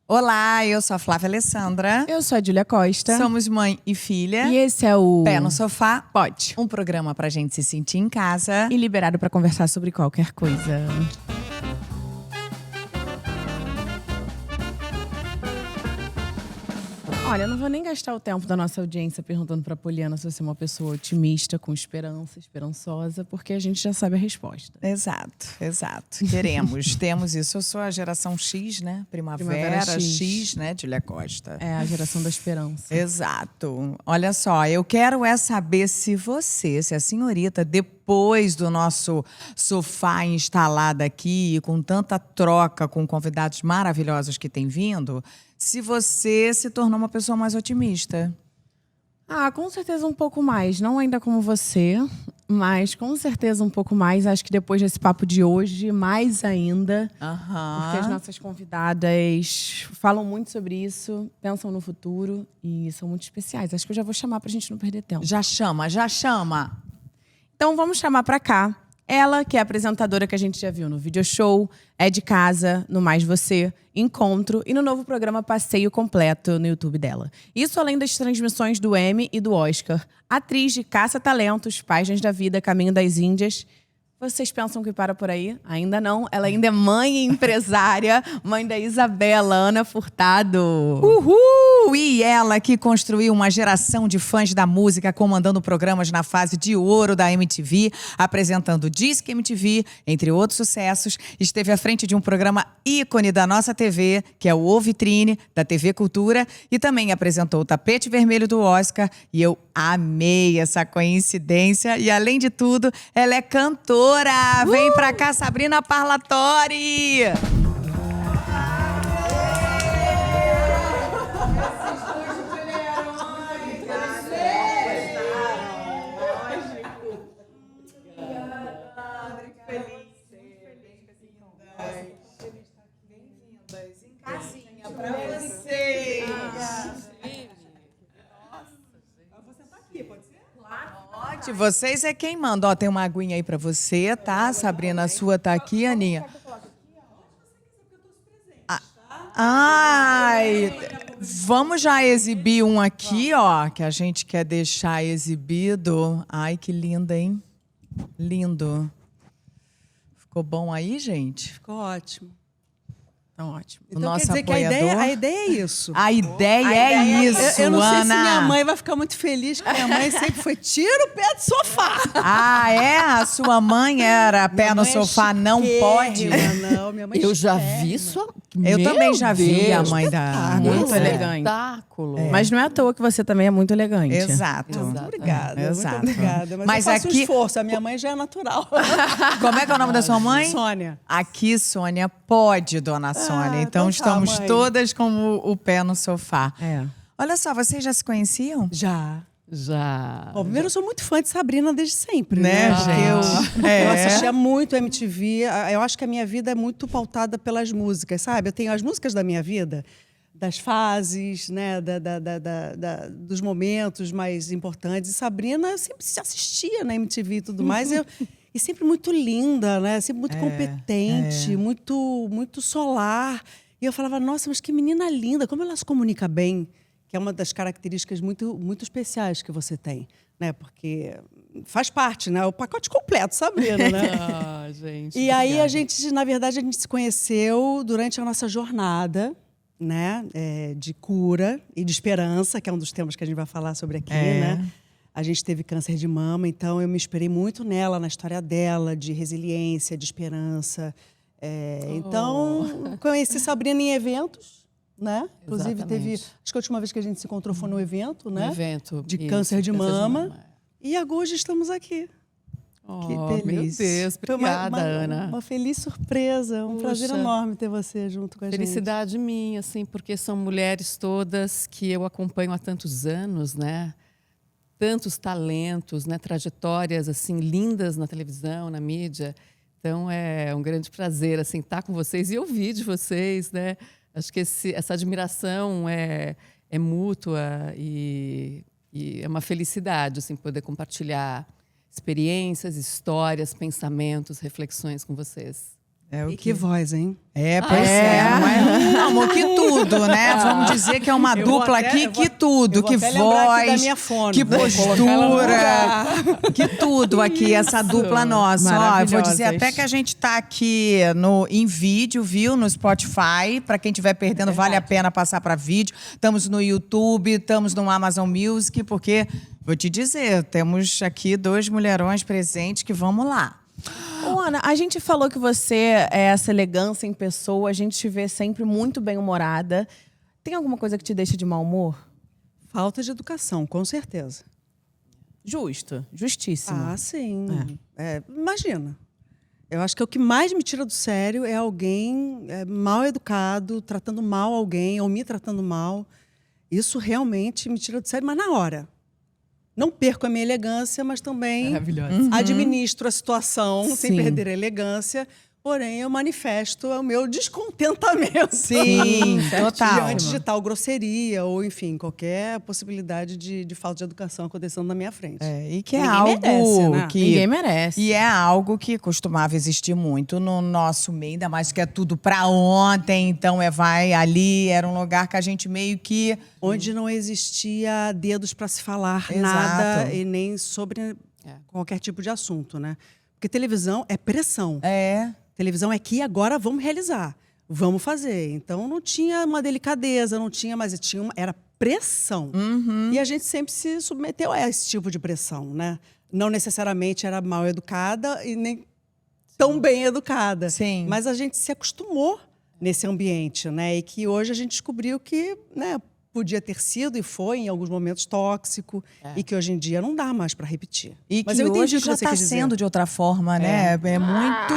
Olá, eu sou a Flávia Alessandra. Eu sou a Júlia Costa. Somos mãe e filha. E esse é o Pé no Sofá. Pode. Um programa pra gente se sentir em casa. E liberado pra conversar sobre qualquer coisa. Olha, eu não vou nem gastar o tempo da nossa audiência perguntando pra Poliana se você é uma pessoa otimista, com esperança, esperançosa, porque a gente já sabe a resposta. Exato. Temos isso. Eu sou a geração X, né? Primavera X, né, Júlia Costa? É a geração da esperança. Exato. Olha só, eu quero saber se a senhorita, depois do nosso sofá instalado aqui, com tanta troca com convidados maravilhosos que tem vindo, se você se tornou uma pessoa mais otimista. Com certeza um pouco mais. Não ainda como você, mas com certeza um pouco mais. Acho que depois desse papo de hoje, mais ainda. Porque as nossas convidadas falam muito sobre isso, pensam no futuro e são muito especiais. Acho que eu já vou chamar pra gente não perder tempo. Já chama. Então vamos chamar pra cá. Ela, que é a apresentadora que a gente já viu no Video Show, É de Casa, no Mais Você, Encontro e no novo programa Passeio Completo no YouTube dela. Isso além das transmissões do Emmy e do Oscar. Atriz de Caça-Talentos, Páginas da Vida, Caminho das Índias. Vocês pensam que para por aí? Ainda não. Ela ainda é mãe e empresária, mãe da Isabela, Ana Furtado. Uhul! E ela que construiu uma geração de fãs da música, comandando programas na fase de ouro da MTV, apresentando Disque MTV, entre outros sucessos, esteve à frente de um programa ícone da nossa TV, que é o O Vitrine, da TV Cultura, e também apresentou o Tapete Vermelho do Oscar, e eu amei essa coincidência. E além de tudo, ela é cantora. Vem pra cá, Sabrina Parlatori! Bem-vindas em casinha pra vocês. Pode, vocês é quem manda. Ó, tem uma aguinha aí pra você, tá? Sabrina, a sua tá aqui, Aninha. Vamos já exibir um aqui, ó, que a gente quer deixar exibido. Ai, que linda, hein? Lindo. Ficou bom aí, gente? Ficou ótimo. Então, ótimo. O Então nosso quer dizer apoiador. que a ideia é isso. A ideia é isso, Eu não sei se Ana. minha mãe vai ficar muito feliz, que minha mãe sempre foi tira o pé do sofá. É? A sua mãe era pé no sofá, não pode? Não, minha mãe Eu já vi sua... Eu também já vi a Deus, mãe da... Muito elegante. espetáculo. Mas não é à toa que você também é muito elegante. Exato. Muito obrigada, Exato. muito obrigada. Mas eu faço aqui- um esforço, a minha mãe já é natural. Como é que é o nome da sua mãe? Sônia. Aqui, Sônia, pode, dona Sônia. Então então tá, estamos mãe. todas com o pé no sofá. É. Olha só, vocês já se conheciam? Já. Já. Bom, primeiro eu sou muito fã de Sabrina desde sempre, Né, né? gente? Eu assistia muito MTV. Eu acho que a minha vida é muito pautada pelas músicas, sabe? Eu tenho as músicas da minha vida, das fases, né? Dos momentos mais importantes. E Sabrina, eu sempre assistia na MTV e tudo mais. E sempre muito linda, né? Sempre muito competente, muito solar. E eu falava, nossa, mas que menina linda, como ela se comunica bem. Que é uma das características muito especiais que você tem, né? Porque faz parte, né? O pacote completo, Sabrina, né? Gente. E aí a gente, na verdade, a gente se conheceu durante a nossa jornada, né? De cura e de esperança, que é um dos temas que a gente vai falar sobre aqui, né? A gente teve câncer de mama, então eu me inspirei muito nela, na história dela, de resiliência, de esperança. Então, conheci Sabrina em eventos. Né? Inclusive, Exatamente. acho que a última vez que a gente se encontrou foi no evento, né? Um evento. De isso, câncer de mama. E hoje estamos aqui. Oh, Que meu delícia. Deus, Foi obrigada, Ana. Uma feliz surpresa, um prazer Puxa. enorme ter você junto com a Felicidade minha, assim, porque são mulheres todas que eu acompanho há tantos anos, né? Tantos talentos, né? Trajetórias, assim, lindas na televisão, na mídia. Então, é um grande prazer, assim, estar com vocês e ouvir de vocês, né? Acho que essa admiração é mútua e é uma felicidade, assim, poder compartilhar experiências, histórias, pensamentos, reflexões com vocês. É o E que voz, hein? Pois é. Não, não, amor, que tudo, né? Vamos dizer que é uma Eu vou dupla até- aqui, eu vou- que tudo, eu vou que até lembrar aqui da voz, minha fone. que Vou colocar ela no postura, que tudo aqui, essa dupla nossa. Ó, eu vou dizer Maravilhosas. até que a gente tá aqui em vídeo, viu? No Spotify. Pra quem estiver perdendo, vale a pena passar pra vídeo. Estamos no YouTube, estamos no Amazon Music, porque, vou te dizer, temos aqui 2 mulherões presentes que vamos lá. Ô, Ana, a gente falou que você é essa elegância em pessoa, a gente te vê sempre muito bem-humorada. Tem alguma coisa que te deixa de mau humor? Falta de educação, com certeza. Justo, justíssimo. Ah, sim. Imagina. Eu acho que o que mais me tira do sério é alguém mal educado, tratando mal alguém ou me tratando mal. Isso realmente me tira do sério, mas na hora. Não perco a minha elegância, mas também administro a situação sem Sim. perder a elegância. Porém, eu manifesto o meu descontentamento. Sim, total. Diante de tal grosseria ou, enfim, qualquer possibilidade de falta de educação acontecendo na minha frente. E que é Ninguém algo merece, né? que... Ninguém merece. E é algo que costumava existir muito no nosso meio, ainda mais que é tudo pra ontem, então vai ali, era um lugar que a gente meio que... Onde não existia dedos para se falar Exato. nada e nem sobre qualquer tipo de assunto, né? Porque televisão é pressão. Televisão é que agora vamos realizar, vamos fazer. Então não tinha uma delicadeza, não tinha, mas era pressão. E a gente sempre se submeteu a esse tipo de pressão, né? Não necessariamente era mal educada e nem tão bem educada. Sim. Mas a gente se acostumou nesse ambiente, né? E que hoje a gente descobriu que, né, podia ter sido e foi em alguns momentos tóxico e que hoje em dia não dá mais para repetir. E Mas que eu entendi hoje o que já você está quis dizer. sendo de outra forma, né? É muito...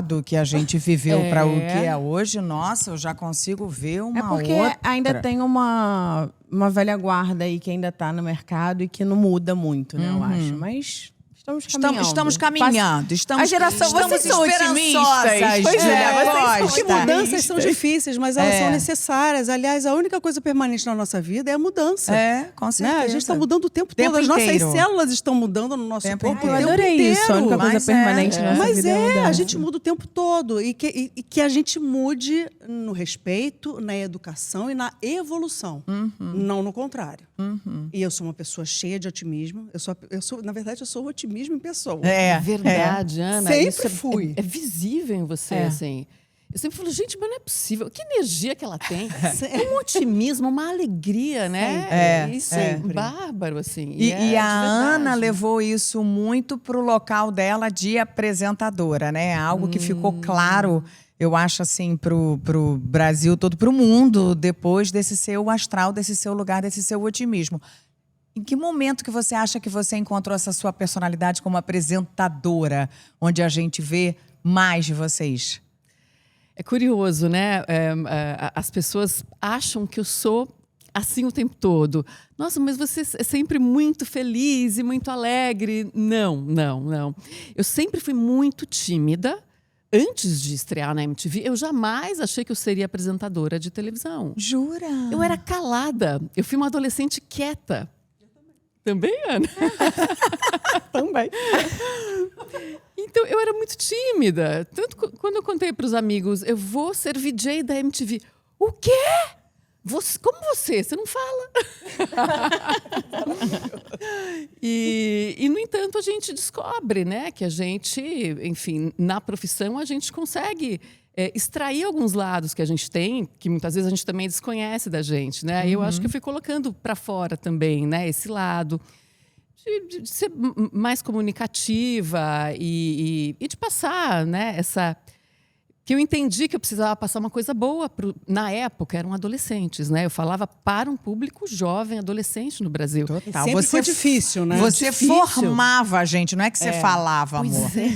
do que a gente viveu para o que é hoje, nossa, eu já consigo ver uma É porque outra. ainda tem uma velha guarda aí que ainda tá no mercado e que não muda muito, né, eu acho. Mas estamos caminhando. Estamos A geração, estamos vocês são esperançosas, otimistas. Pois Júlia é, vocês são Costa. Porque mudanças são difíceis, mas elas são necessárias. Aliás, a única coisa permanente na nossa vida é a mudança. Com certeza. Né? A gente está mudando o tempo Tempo todo. As nossas inteiro. células estão mudando no nosso Tempo corpo inteiro. o Eu tempo adorei inteiro. isso. A única coisa Mas permanente na nossa Mas vida é a a mudança. gente muda o tempo todo. E que a gente mude no respeito, na educação e na evolução. Não no contrário. E eu sou uma pessoa cheia de otimismo. Na verdade, eu sou o otimismo em pessoa. Verdade, Ana. Sempre isso fui. É visível em você, assim. Eu sempre falo, gente, mas não é possível. Que energia que ela tem. Um otimismo, uma alegria, né? Isso é bárbaro, assim. E é a de verdade. Ana levou isso muito pro local dela de apresentadora, né? Algo que ficou claro, eu acho, assim, pro Brasil todo, pro mundo, depois desse seu astral, desse seu lugar, desse seu otimismo. Em que momento que você acha que você encontrou essa sua personalidade como apresentadora, onde a gente vê mais de vocês? É curioso, né? As pessoas acham que eu sou assim o tempo todo. Nossa, mas você é sempre muito feliz e muito alegre. Não. Eu sempre fui muito tímida. Antes de estrear na MTV, eu jamais achei que eu seria apresentadora de televisão. Jura? Eu era calada. Eu fui uma adolescente quieta. Também, Ana? Também. Então, eu era muito tímida. Tanto quando eu contei para os amigos, eu vou ser VJ da MTV. O quê? Como você? Você não fala. E, no entanto, a gente descobre, né, que a gente, enfim, na profissão, a gente consegue extrair alguns lados que a gente tem, que muitas vezes a gente também desconhece da gente, né? E eu acho que eu fui colocando para fora também, né, esse lado de ser mais comunicativa e de passar, né, essa... Que eu entendi que eu precisava passar uma coisa boa. Na época, eram adolescentes, né? Eu falava para um público jovem, adolescente no Brasil. Total. Sempre foi difícil, né? Você Difícil. formava a gente, não é que você falava, amor. Pois é.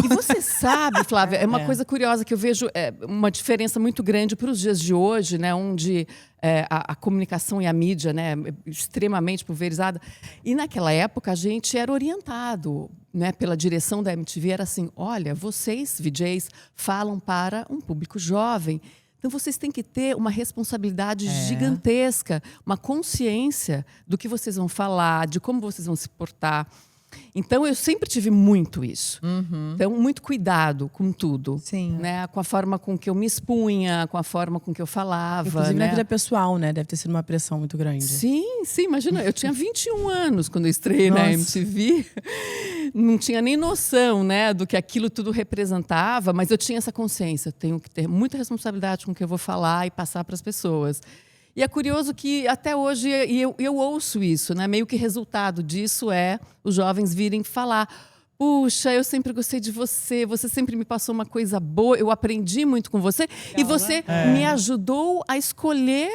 E você sabe, Flávia, é uma coisa curiosa que eu vejo uma diferença muito grande para os dias de hoje, né? Onde a comunicação e a mídia, né, extremamente pulverizada. E naquela época a gente era orientado, né, pela direção da MTV, era assim, olha, vocês, VJs, falam para um público jovem. Então, vocês têm que ter uma responsabilidade gigantesca, uma consciência do que vocês vão falar, de como vocês vão se portar. Então, eu sempre tive muito isso. Então, muito cuidado com tudo. Sim. Né? Com a forma com que eu me expunha, com a forma com que eu falava. Inclusive né? na vida pessoal, né? Deve ter sido uma pressão muito grande. Sim, imagina. Eu tinha 21 anos quando eu estreiei na MTV. Não tinha nem noção, né, do que aquilo tudo representava, mas eu tinha essa consciência. Eu tenho que ter muita responsabilidade com o que eu vou falar e passar para as pessoas. E é curioso que até hoje eu ouço isso, né? Meio que resultado disso é os jovens virem falar: puxa, eu sempre gostei de você, você sempre me passou uma coisa boa, eu aprendi muito com você e você me ajudou a escolher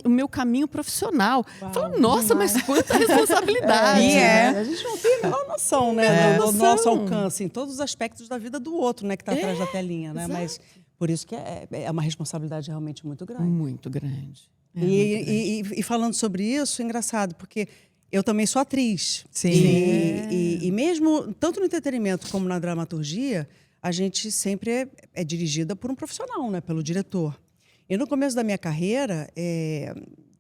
o meu caminho profissional. Falo, nossa, mas quanta responsabilidade. A gente não tem a menor noção, né? Do nosso alcance, em todos os aspectos da vida do outro, né? Que está atrás da telinha, né? Mas por isso que é uma responsabilidade realmente muito grande. Muito grande. E falando sobre isso, é engraçado, porque eu também sou atriz. Sim. E mesmo, tanto no entretenimento como na dramaturgia, a gente sempre é dirigida por um profissional, né? Pelo diretor. E no começo da minha carreira,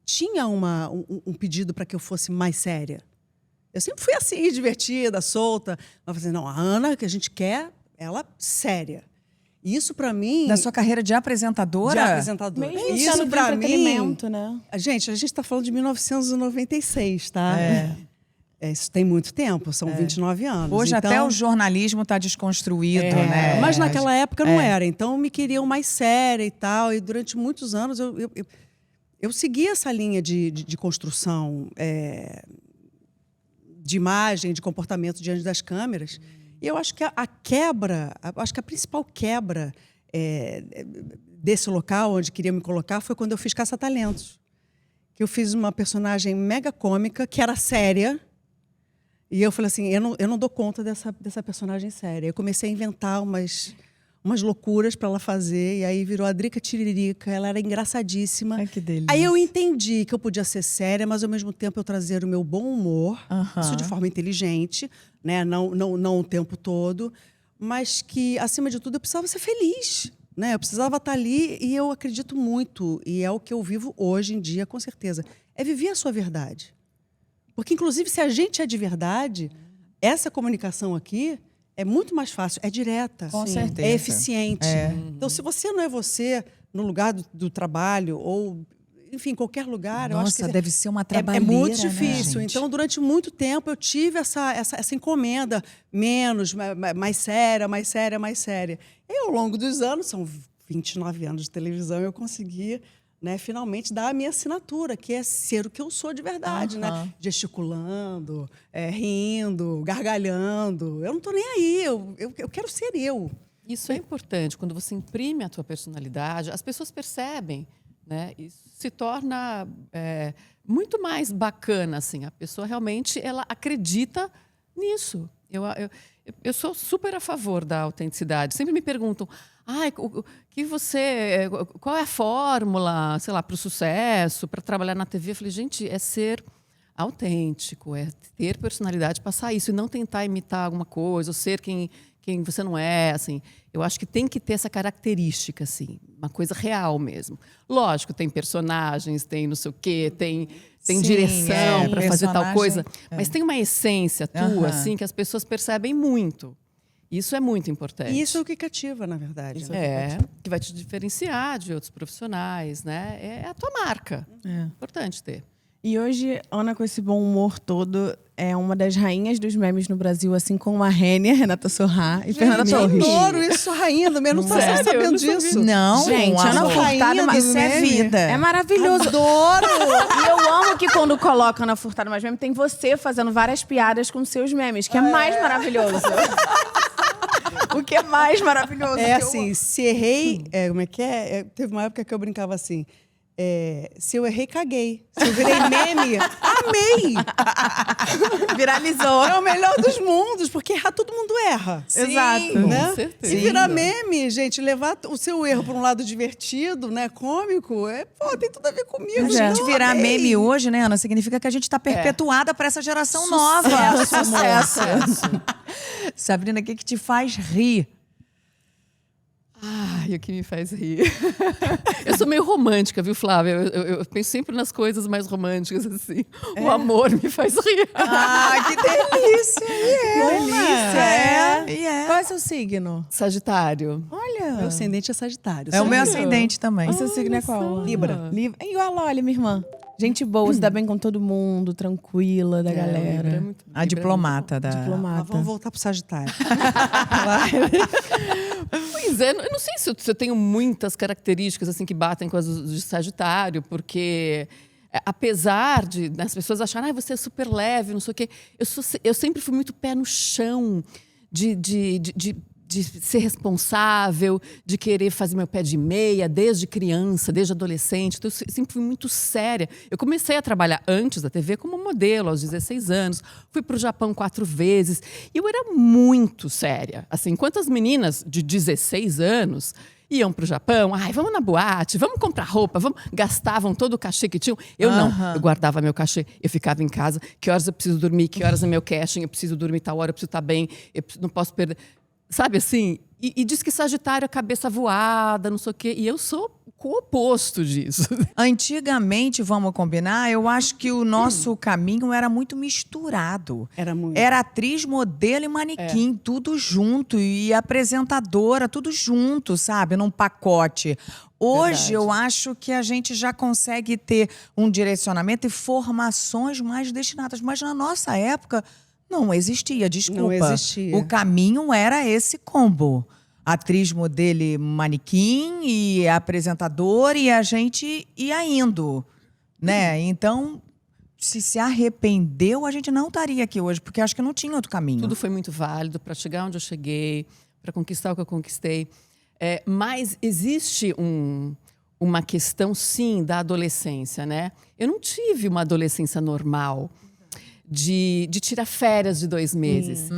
tinha um pedido para que eu fosse mais séria. Eu sempre fui assim, divertida, solta. Mas eu falei, não, a Ana, que a gente quer, ela séria. Isso para mim... Da sua carreira de apresentadora? De apresentadora. Mesmo Isso sendo para mim... entretenimento, né? Gente, a gente está falando de 1996, tá? Isso tem muito tempo, são 29 anos. Hoje então, até o jornalismo está desconstruído, né? Mas naquela época não era. Então me queriam mais séria e tal. E durante muitos anos eu segui essa linha de construção de imagem, de comportamento diante das câmeras. E eu acho que a principal quebra desse local onde queria me colocar foi quando eu fiz Caça-Talentos. Que eu fiz uma personagem mega cômica, que era séria. E eu falei assim, eu não dou conta dessa personagem séria. Eu comecei a inventar umas loucuras para ela fazer. E aí virou a Drica Tiririca. Ela era engraçadíssima. Ai, que delícia. Aí eu entendi que eu podia ser séria, mas ao mesmo tempo eu trazer o meu bom humor. Isso de forma inteligente, né? Não o tempo todo. Mas que, acima de tudo, eu precisava ser feliz. Né? Eu precisava estar ali e eu acredito muito. E é o que eu vivo hoje em dia, com certeza. É viver a sua verdade. Porque, inclusive, se a gente é de verdade, essa comunicação aqui é muito mais fácil, é direta. Com certeza. É eficiente. Então, se você não é você no lugar do trabalho ou, enfim, qualquer lugar... eu acho que deve ser uma é trabalheira, muito né, difícil. gente? Então, durante muito tempo, eu tive essa encomenda menos, mais séria, mais séria, mais séria. E ao longo dos anos, são 29 anos de televisão, eu consegui... né, finalmente dar a minha assinatura, que é ser o que eu sou de verdade, né? Gesticulando, rindo, gargalhando. Eu não estou nem aí, eu quero ser eu. Isso é importante. Quando você imprime a tua personalidade, as pessoas percebem, né? Isso se torna muito mais bacana, assim. A pessoa realmente ela acredita nisso. Eu sou super a favor da autenticidade. Sempre me perguntam, qual é a fórmula, sei lá, para o sucesso, para trabalhar na TV? Eu falei, gente, é ser autêntico, é ter personalidade, passar isso e não tentar imitar alguma coisa, ou ser quem você não é, assim. Eu acho que tem que ter essa característica, assim, uma coisa real mesmo. Lógico, tem personagens, tem não sei o quê, tem Sim, direção para fazer tal coisa, é. mas tem uma essência tua, assim, que as pessoas percebem muito. Isso é muito importante. E isso é o que cativa, na verdade. Que vai te diferenciar de outros profissionais, né? É a tua marca. Importante ter. E hoje, Ana, com esse bom humor todo, é uma das rainhas dos memes no Brasil, assim como a Rênia, Renata Sorrá e Fernanda Eu Torres. adoro isso, rainha do meio. Não tá Sério? sabendo Eu não disso. Não, Gente, Ana amor. Furtado, Isso é vida. É maravilhoso. Adoro! E eu amo que quando coloca Ana Furtado mais meme, tem você fazendo várias piadas com seus memes, que é mais maravilhoso. O que é mais maravilhoso. É assim, se errei... como é que é? Teve uma época que eu brincava assim... se eu errei, caguei. Se eu virei meme, amei! Viralizou. É o melhor dos mundos, porque errar todo mundo erra. Exato. Né? Com certeza. Se virar meme, gente, levar o seu erro para um lado divertido, né, cômico, tem tudo a ver comigo. A gente Então, virar amei. meme hoje, né, Ana? Significa que a gente está perpetuada para essa geração nova. Sucesso. Sabrina, o que te faz rir? Ai, o que me faz rir. Eu sou meio romântica, viu, Flávia? Eu penso sempre nas coisas mais românticas, assim. O amor me faz rir. Ah, que delícia! Qual é seu signo? Sagitário. Olha. Meu ascendente é Sagitário. É o meu Sabe? ascendente também. E seu signo é qual? Libra. Libra. Olha, minha irmã. Gente boa, se dá bem com todo mundo, tranquila da Libra é galera. muito- A Libra é diplomata da... Mas Diplomata. vamos voltar pro Sagitário. Pois é, eu não sei se eu tenho muitas características assim que batem com as de Sagitário, porque apesar de as pessoas acharem, você é super leve, não sei o quê, eu sempre fui muito pé no chão de ser responsável, de querer fazer meu pé de meia desde criança, desde adolescente. Então, eu sempre fui muito séria. Eu comecei a trabalhar antes da TV como modelo, aos 16 anos. Fui para o Japão 4 vezes. E eu era muito séria. Assim, enquanto as meninas de 16 anos iam para o Japão, vamos na boate, vamos comprar roupa, gastavam todo o cachê que tinham. Eu não, eu guardava meu cachê, eu ficava em casa. Que horas eu preciso dormir, que horas é meu casting, eu preciso dormir tal hora, eu preciso estar bem, não posso perder... Sabe assim? E diz que Sagitário é cabeça voada, não sei o quê. E eu sou o oposto disso. Antigamente, vamos combinar, eu acho que o nosso caminho era muito misturado. Era muito. Era atriz, modelo e manequim, tudo junto. E apresentadora, tudo junto, sabe? Num pacote. Hoje, Verdade. eu acho que a gente já consegue ter um direcionamento e formações mais destinadas. Mas na nossa época... Não existia, desculpa. Não existia. O caminho era esse combo. Atriz, modelo, e manequim e apresentador e a gente ia indo, né? Então, se arrependeu, a gente não estaria aqui hoje, porque acho que não tinha outro caminho. Tudo foi muito válido para chegar onde eu cheguei, para conquistar o que eu conquistei. Mas existe uma questão, sim, da adolescência, né? Eu não tive uma adolescência normal. De tirar férias de 2 meses,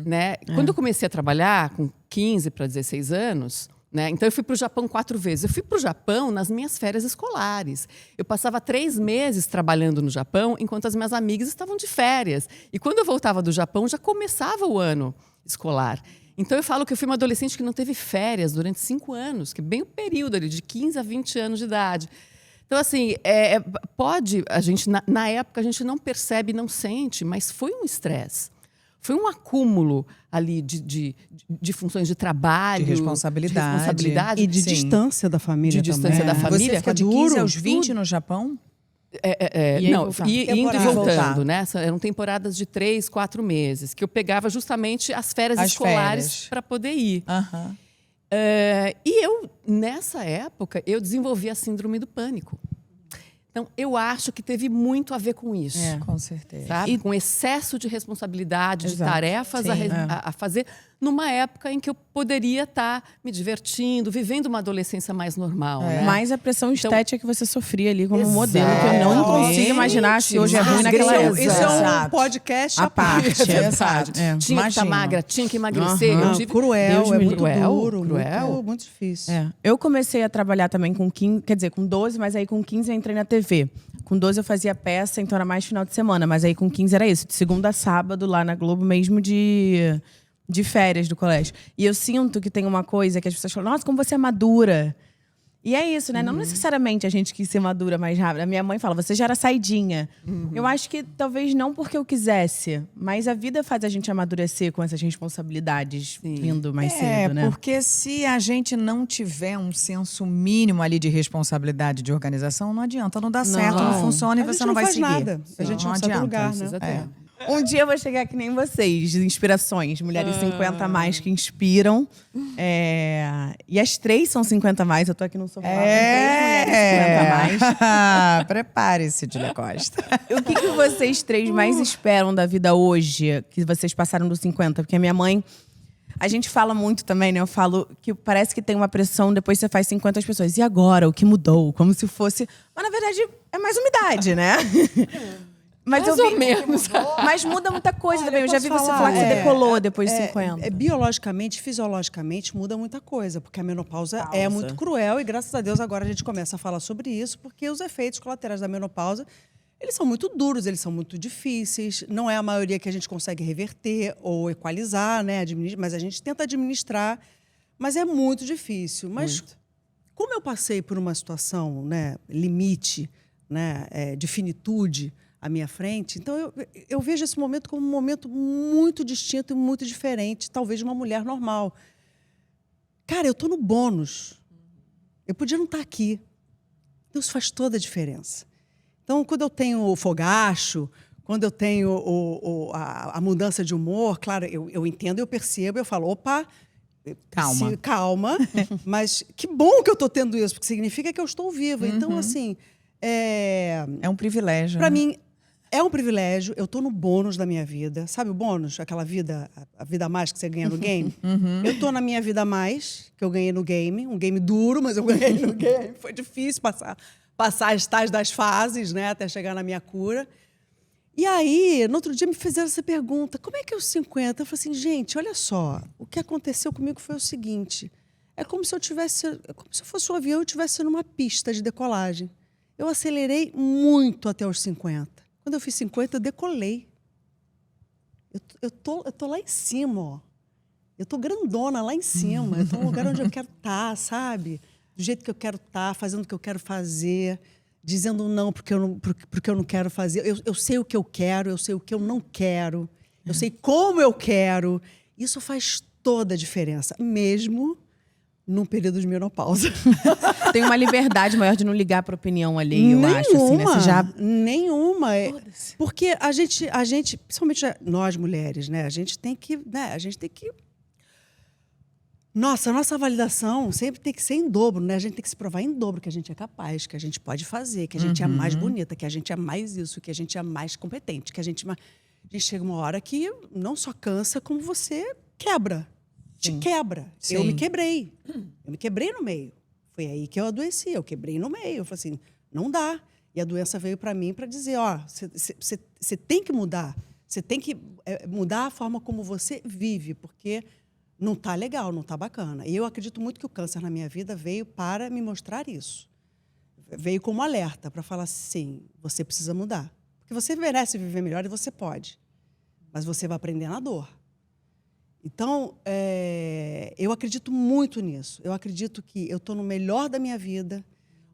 né? Quando eu comecei a trabalhar, com 15 para 16 anos, né? Então eu fui para o Japão 4 vezes. Eu fui para o Japão nas minhas férias escolares. Eu passava 3 meses trabalhando no Japão, enquanto as minhas amigas estavam de férias. E quando eu voltava do Japão, já começava o ano escolar. Então eu falo que eu fui uma adolescente que não teve férias durante 5 anos, que é bem o período ali, de 15 a 20 anos de idade. Então, assim, a gente, na época, a gente não percebe, não sente, mas foi um estresse. Foi um acúmulo ali de funções de trabalho. De responsabilidade. E de Sim. distância da família De também. distância da família. Você ficou de 15 aos 20 no Japão? E aí Não, voltar. indo e Temporada. voltando, Voltar. né? Eram temporadas de 3, 4 meses, que eu pegava justamente as férias As escolares férias. para poder ir. Aham. E eu, nessa época, eu desenvolvi a síndrome do pânico. Então, eu acho que teve muito a ver com isso. Com certeza. Sabe? Com excesso de responsabilidade, de Exato. tarefas Sim. a fazer, numa época em que eu poderia estar me divertindo, vivendo uma adolescência mais normal. Né? Mais a pressão estética que você sofria ali como modelo, que eu não Exatamente. consigo imaginar se hoje é ruim naquela Magreza. época. Isso é um Exato. podcast A parte. Exato. É. Tinha que Imagina. estar magra, tinha que emagrecer. Aham. Eu Não, tive... cruel, Deus é me muito livre. duro, Cruel. Muito, muito difícil. Eu comecei a trabalhar também com 15, quer dizer, com 12, mas aí com 15 eu entrei na TV. Com 12 eu fazia peça, então era mais final de semana. Mas aí com 15 era isso, de segunda a sábado lá na Globo, mesmo de férias do colégio. E eu sinto que tem uma coisa que as pessoas falam, nossa, como você é madura. E é isso, né? Não necessariamente a gente quis ser madura mais rápido. A minha mãe fala, você já era saidinha. Eu acho que talvez não porque eu quisesse, mas a vida faz a gente amadurecer com essas responsabilidades vindo mais cedo, né? Porque se a gente não tiver um senso mínimo ali de responsabilidade de organização, não adianta, não dá certo, não funciona e A gente você não vai faz seguir. nada. A gente não sai do adianta. lugar, né? Precisa ter. Um dia eu vou chegar que nem vocês, de inspirações. Mulheres 50 a mais que inspiram. E as 3 são 50 a mais. Eu tô aqui no sofá com 3 mulheres 50 a mais. Prepare-se, Julia Costa. O que vocês 3 mais esperam da vida hoje, que vocês passaram dos 50? Porque a minha mãe... A gente fala muito também, né? Eu falo que parece que tem uma pressão, depois você faz 50 as pessoas. E agora? O que mudou? Como se fosse... Mas, na verdade, é mais uma idade, né? Mas Mais ou menos. Mas muda muita coisa também. Eu já vi posso você falar? falar que você decolou depois de 50. Biologicamente, fisiologicamente, muda muita coisa, porque a menopausa é muito cruel e, graças a Deus, agora a gente começa a falar sobre isso, porque os efeitos colaterais da menopausa, eles são muito duros, eles são muito difíceis, não é a maioria que a gente consegue reverter ou equalizar, né, mas a gente tenta administrar, Mas é muito difícil. Mas como eu passei por uma situação, né, limite, né, de finitude à minha frente, então eu vejo esse momento como um momento muito distinto e muito diferente, talvez, de uma mulher normal. Cara, eu estou no bônus. Eu podia não estar aqui. Então, isso faz toda a diferença. Então, quando eu tenho o fogacho, quando eu tenho a mudança de humor, claro, eu entendo, eu percebo, eu falo, opa, calma, mas que bom que eu estou tendo isso, porque significa que eu estou viva. Então, assim... É um privilégio. Para né? mim, é um privilégio. Eu estou no bônus da minha vida. Sabe o bônus? Aquela vida, a vida a mais que você ganha no game? Eu estou na minha vida a mais, que eu ganhei no game. Um game duro, mas eu ganhei no game. Foi difícil passar as tais das fases, né? Até chegar na minha cura. E aí, no outro dia, me fizeram essa pergunta. Como é que é os 50? Eu falei assim, gente, olha só. O que aconteceu comigo foi o seguinte. É como se eu fosse um avião e eu estivesse numa pista de decolagem. Eu acelerei muito até os 50. Quando eu fiz 50, eu decolei. Eu tô lá em cima, ó. Eu tô grandona lá em cima. Eu tô no lugar onde eu quero estar, sabe? Do jeito que eu quero estar, fazendo o que eu quero fazer, dizendo não porque eu não quero fazer. Eu sei o que eu quero, eu sei o que eu não quero. Eu sei como eu quero. Isso faz toda a diferença, mesmo num período de menopausa. Tem uma liberdade maior de não ligar para a opinião alheia, eu acho. Assim, né? Você já... Nenhuma. Porque a gente, principalmente nós mulheres, né? A gente tem que... Nossa, a nossa validação sempre tem que ser em dobro, né? A gente tem que se provar em dobro que a gente é capaz, que a gente pode fazer, que a gente é mais bonita, que a gente é mais isso, que a gente é mais competente, que a gente chega uma hora que não só cansa, como você quebra. Te quebra. Sim. Eu me quebrei. Eu me quebrei no meio. Foi aí que eu adoeci. Eu quebrei no meio. Eu falei assim, não dá. E a doença veio para mim para dizer, ó, você tem que mudar. Você tem que mudar a forma como você vive, porque não tá legal, não tá bacana. E eu acredito muito que o câncer na minha vida veio para me mostrar isso. Veio como alerta para falar assim, você precisa mudar. Porque você merece viver melhor e você pode. Mas você vai aprender na dor. Então, eu acredito muito nisso. Eu acredito que eu estou no melhor da minha vida,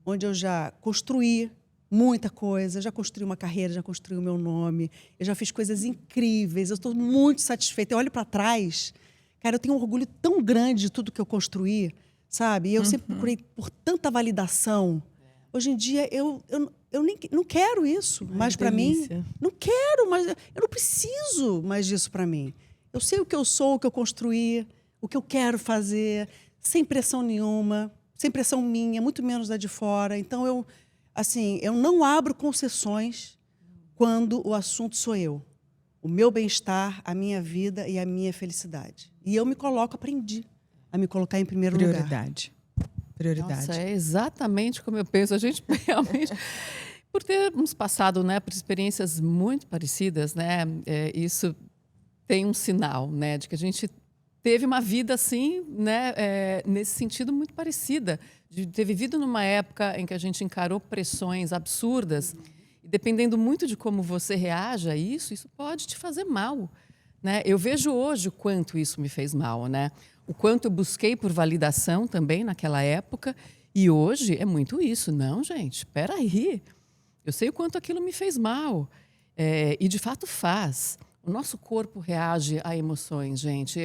onde eu já construí muita coisa, já construí uma carreira, já construí o meu nome, eu já fiz coisas incríveis, eu estou muito satisfeita. Eu olho para trás, cara, eu tenho um orgulho tão grande de tudo que eu construí, sabe? E eu sempre procurei por tanta validação. Hoje em dia, eu nem, não quero isso mais para mim. Não quero, mas eu não preciso mais disso para mim. Eu sei o que eu sou, o que eu construí, o que eu quero fazer, sem pressão nenhuma, sem pressão minha, muito menos da de fora. Então, eu não abro concessões quando o assunto sou eu. O meu bem-estar, a minha vida e a minha felicidade. E eu aprendi a me colocar em primeiro lugar. Prioridade. Nossa, é exatamente como eu penso. A gente realmente... Por termos passado, né, por experiências muito parecidas, né, isso... tem um sinal, né, de que a gente teve uma vida assim, né, nesse sentido muito parecida, de ter vivido numa época em que a gente encarou pressões absurdas, e dependendo muito de como você reage a isso pode te fazer mal, né? Eu vejo hoje o quanto isso me fez mal, né? O quanto eu busquei por validação também naquela época, e hoje é muito isso. Não, gente, espera aí. Eu sei o quanto aquilo me fez mal, e de fato faz. O nosso corpo reage a emoções, gente.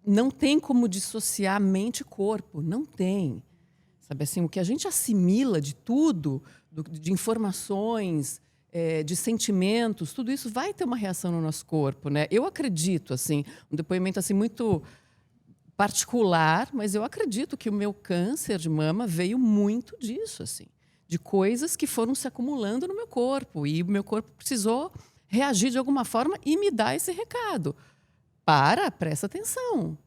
Não tem como dissociar mente e corpo. Não tem. Sabe assim, o que a gente assimila de tudo, de informações, de sentimentos, tudo isso vai ter uma reação no nosso corpo, né? Eu acredito, assim, um depoimento assim, muito particular, mas eu acredito que o meu câncer de mama veio muito disso, assim, de coisas que foram se acumulando no meu corpo. E o meu corpo precisou reagir de alguma forma e me dar esse recado. Presta atenção.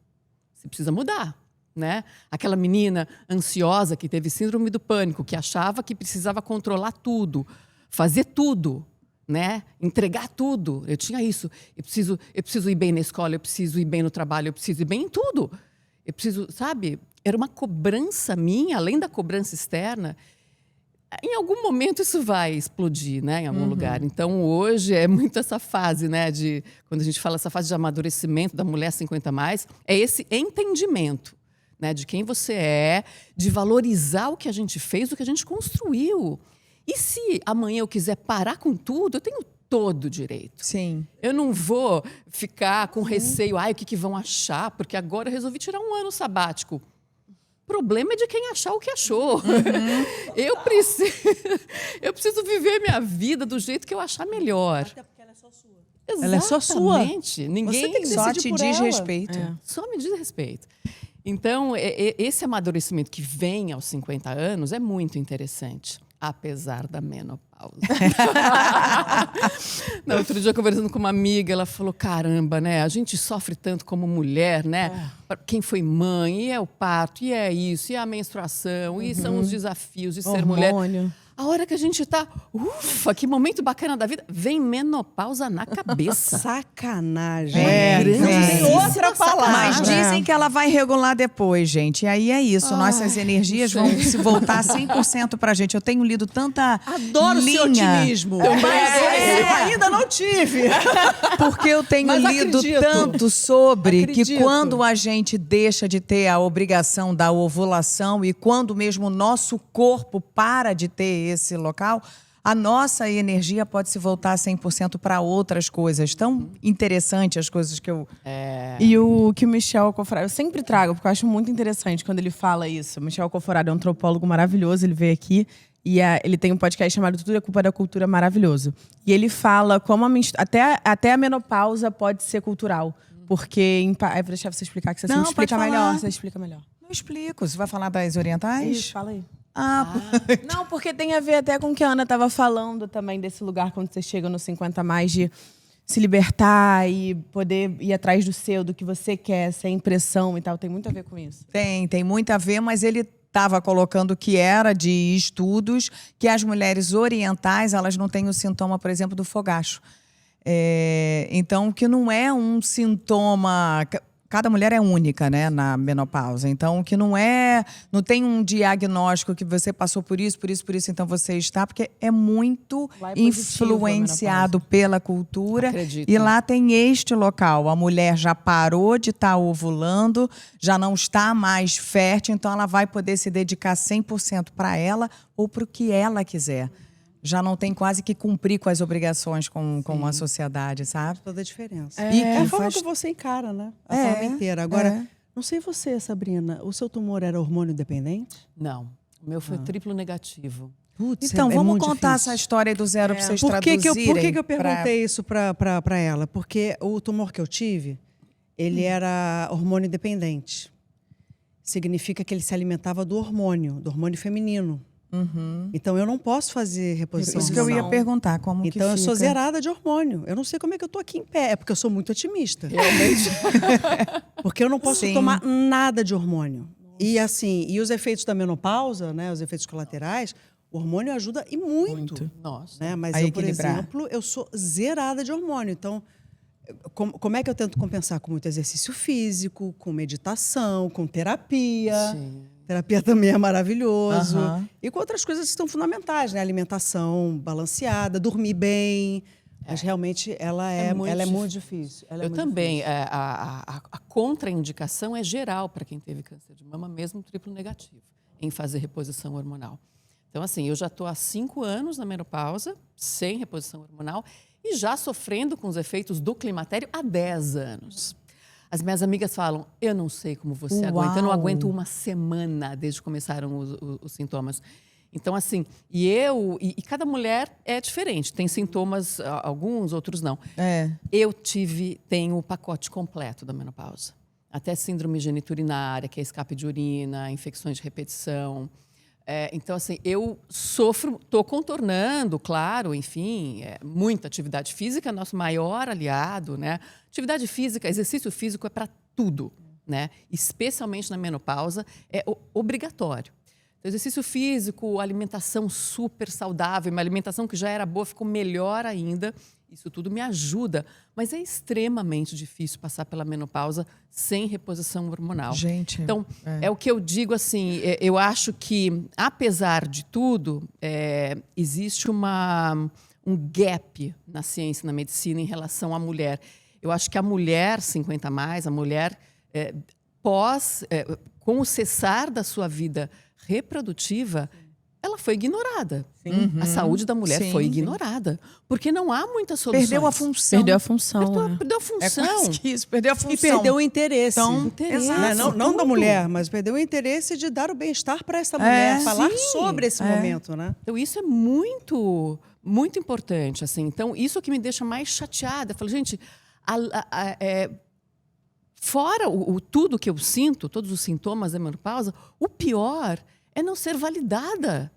Você precisa mudar, né? Aquela menina ansiosa que teve síndrome do pânico, que achava que precisava controlar tudo, fazer tudo, né? Entregar tudo. Eu tinha isso. Eu preciso ir bem na escola, eu preciso ir bem no trabalho, eu preciso ir bem em tudo. Eu preciso, sabe? Era uma cobrança minha, além da cobrança externa. Em algum momento isso vai explodir, né, em algum lugar. Então, hoje é muito essa fase, né, quando a gente fala essa fase de amadurecimento da mulher 50+, é esse entendimento, né? De quem você é, de valorizar o que a gente fez, o que a gente construiu. E se amanhã eu quiser parar com tudo, eu tenho todo o direito. Sim. Eu não vou ficar com receio, o que vão achar, porque agora eu resolvi tirar um ano sabático. O problema é de quem achar o que achou. Eu preciso viver minha vida do jeito que eu achar melhor. Até porque ela é só sua. Exatamente. Ela é só sua. Ninguém Você tem que Só decidir te por diz ela. respeito. só me diz respeito. Então, esse amadurecimento que vem aos 50 anos é muito interessante, apesar da menopausa. Não, outro dia, conversando com uma amiga, ela falou, caramba, né? A gente sofre tanto como mulher, né? Quem foi mãe, e é o parto, e é isso, e é a menstruação, e são os desafios de ser mulher. Hormônio. A hora que a gente tá, ufa, que momento bacana da vida, vem menopausa na cabeça. Sacanagem. grande não tem sacanagem. outra palavra. Mas dizem que ela vai regular depois, gente. E aí é isso. Nossas energias vão se voltar 100% pra gente. Eu tenho lido tanta Adoro linha. seu otimismo. Mas eu ainda não tive. Porque eu tenho Mas lido acredito. tanto sobre que Acredito. quando a gente deixa de ter a obrigação da ovulação e quando mesmo o nosso corpo para de ter esse local, a nossa energia pode se voltar 100% para outras coisas. Tão interessante as coisas que eu... E o que o Michel Alcoforado, eu sempre trago, porque eu acho muito interessante quando ele fala isso. O Michel Alcoforado é um antropólogo maravilhoso, ele veio aqui e ele tem um podcast chamado Tudo é Culpa da Cultura, maravilhoso. E ele fala como até a menopausa pode ser cultural. Porque... Vou deixar você explicar, que você Não, sempre pode explica melhor. falar. Você explica melhor. Não explico. Você vai falar das orientais? Isso, fala aí. Ah, Não, porque tem a ver até com o que a Ana estava falando também, desse lugar quando você chega nos 50 mais, de se libertar e poder ir atrás do seu, do que você quer, sem pressão e tal. Tem muito a ver com isso. tem muito a ver, mas ele estava colocando que era de estudos que as mulheres orientais, elas não têm o sintoma, por exemplo, do fogacho. Então, que não é um sintoma... Cada mulher é única, né, na menopausa. Então, que não tem um diagnóstico que você passou por isso, então você está, porque é muito Lá é positivo influenciado pela cultura. Acredito. E lá tem este local. A mulher já parou de estar ovulando, já não está mais fértil, então ela vai poder se dedicar 100% para ela ou para o que ela quiser. Já não tem quase que cumprir com as obrigações com a sociedade, sabe? Toda a diferença. E É que a forma faz- que você encara, né? A forma inteira. Agora, não sei você, Sabrina, o seu tumor era hormônio dependente? Não, o meu foi triplo negativo. Putz, Então, vamos muito contar difícil. essa história do zero para vocês Por que traduzirem. que eu perguntei isso para ela? Porque o tumor que eu tive, ele era hormônio dependente. Significa que ele se alimentava do hormônio feminino. Então, eu não posso fazer reposição Isso que eu ia hormonal. perguntar, como que Então, eu sou fica? zerada de hormônio. Eu não sei como é que eu tô aqui em pé. É porque eu sou muito otimista. Realmente. Porque eu não posso Sim. tomar nada de hormônio. E assim, e os efeitos da menopausa, né, os efeitos colaterais, o hormônio ajuda e muito. Nossa. Né? Mas A eu, por equilibrar. exemplo, eu sou zerada de hormônio. Então, como é que eu tento compensar? Com muito exercício físico, com meditação, com terapia. Sim. Terapia também é maravilhoso. Aham. E com outras coisas que são fundamentais, né? Alimentação balanceada, dormir bem. Mas realmente ela é muito difícil. Ela é Eu muito também. difícil. A contraindicação é geral para quem teve câncer de mama, mesmo triplo negativo, em fazer reposição hormonal. Então, assim, eu já estou há 5 anos na menopausa, sem reposição hormonal, e já sofrendo com os efeitos do climatério há 10 anos. As minhas amigas falam, eu não sei como você aguenta, eu não Uau. aguento uma semana desde que começaram os sintomas. Então, assim, e cada mulher é diferente. Tem sintomas, alguns, outros não. Eu tenho o pacote completo da menopausa. Até síndrome geniturinária, que é escape de urina, infecções de repetição. Então, assim, eu sofro, estou contornando, claro, enfim, muita atividade física, nosso maior aliado, né? Atividade física, exercício físico é para tudo, né? Especialmente na menopausa, é obrigatório. Então, exercício físico, alimentação super saudável, uma alimentação que já era boa ficou melhor ainda. Isso tudo me ajuda, mas é extremamente difícil passar pela menopausa sem reposição hormonal. Gente, Então, é o que eu digo assim, eu acho que, apesar de tudo, existe um gap na ciência e na medicina em relação à mulher. Eu acho que a mulher 50+, a mulher com o cessar da sua vida reprodutiva, ela foi ignorada. A saúde da mulher Sim. foi ignorada. Porque não há muitas soluções. Perdeu a função. Perdeu a função. Perdeu a É função. quase que isso, perdeu a função. E perdeu o interesse. Então, Interesse. Né? Não da Tudo. mulher, mas perdeu o interesse de dar o bem-estar para essa mulher, falar sim. sobre esse momento, né? Então, isso é muito, muito importante. Assim. Então, isso é o que me deixa mais chateada. Eu falo, gente, fora tudo que eu sinto, todos os sintomas da menopausa, o pior é não ser validada.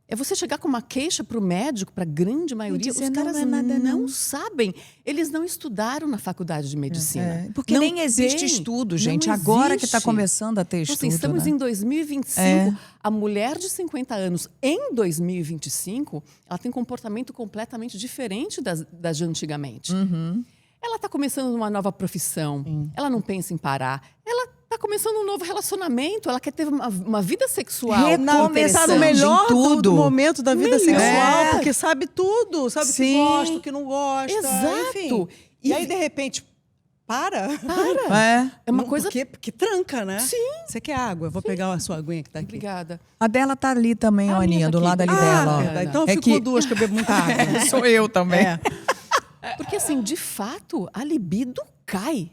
É você chegar com uma queixa para o médico, para a grande maioria, dizer, os não, caras não é nada, não. sabem. Eles não estudaram na faculdade de medicina. Porque Não nem existe tem, estudo, não gente. Agora que está existe. começando a ter Então, estudo. assim, estamos né? em 2025. A mulher de 50 anos, em 2025, ela tem um comportamento completamente diferente das de antigamente. Ela está começando uma nova profissão. Ela não pensa em parar. Ela está começando um novo relacionamento. Ela quer ter uma vida sexual. Recomeçar Tá no de melhor tudo. do momento da vida sexual, É. porque sabe tudo. Sabe o que Sim. gosta, o que não gosta. Exato. Enfim. E aí, de repente, para. É uma Não, coisa... Porque tranca, né? Sim. Você quer água? Vou pegar a sua aguinha que tá aqui. Obrigada. A dela tá ali também, A ó, minha Aninha, tá do aqui. lado ali Ah, dela. Ó. Verdade. Então eu É fico que- com duas, que eu bebo muita água. Sou eu também. É. Porque, assim, de fato, a libido cai.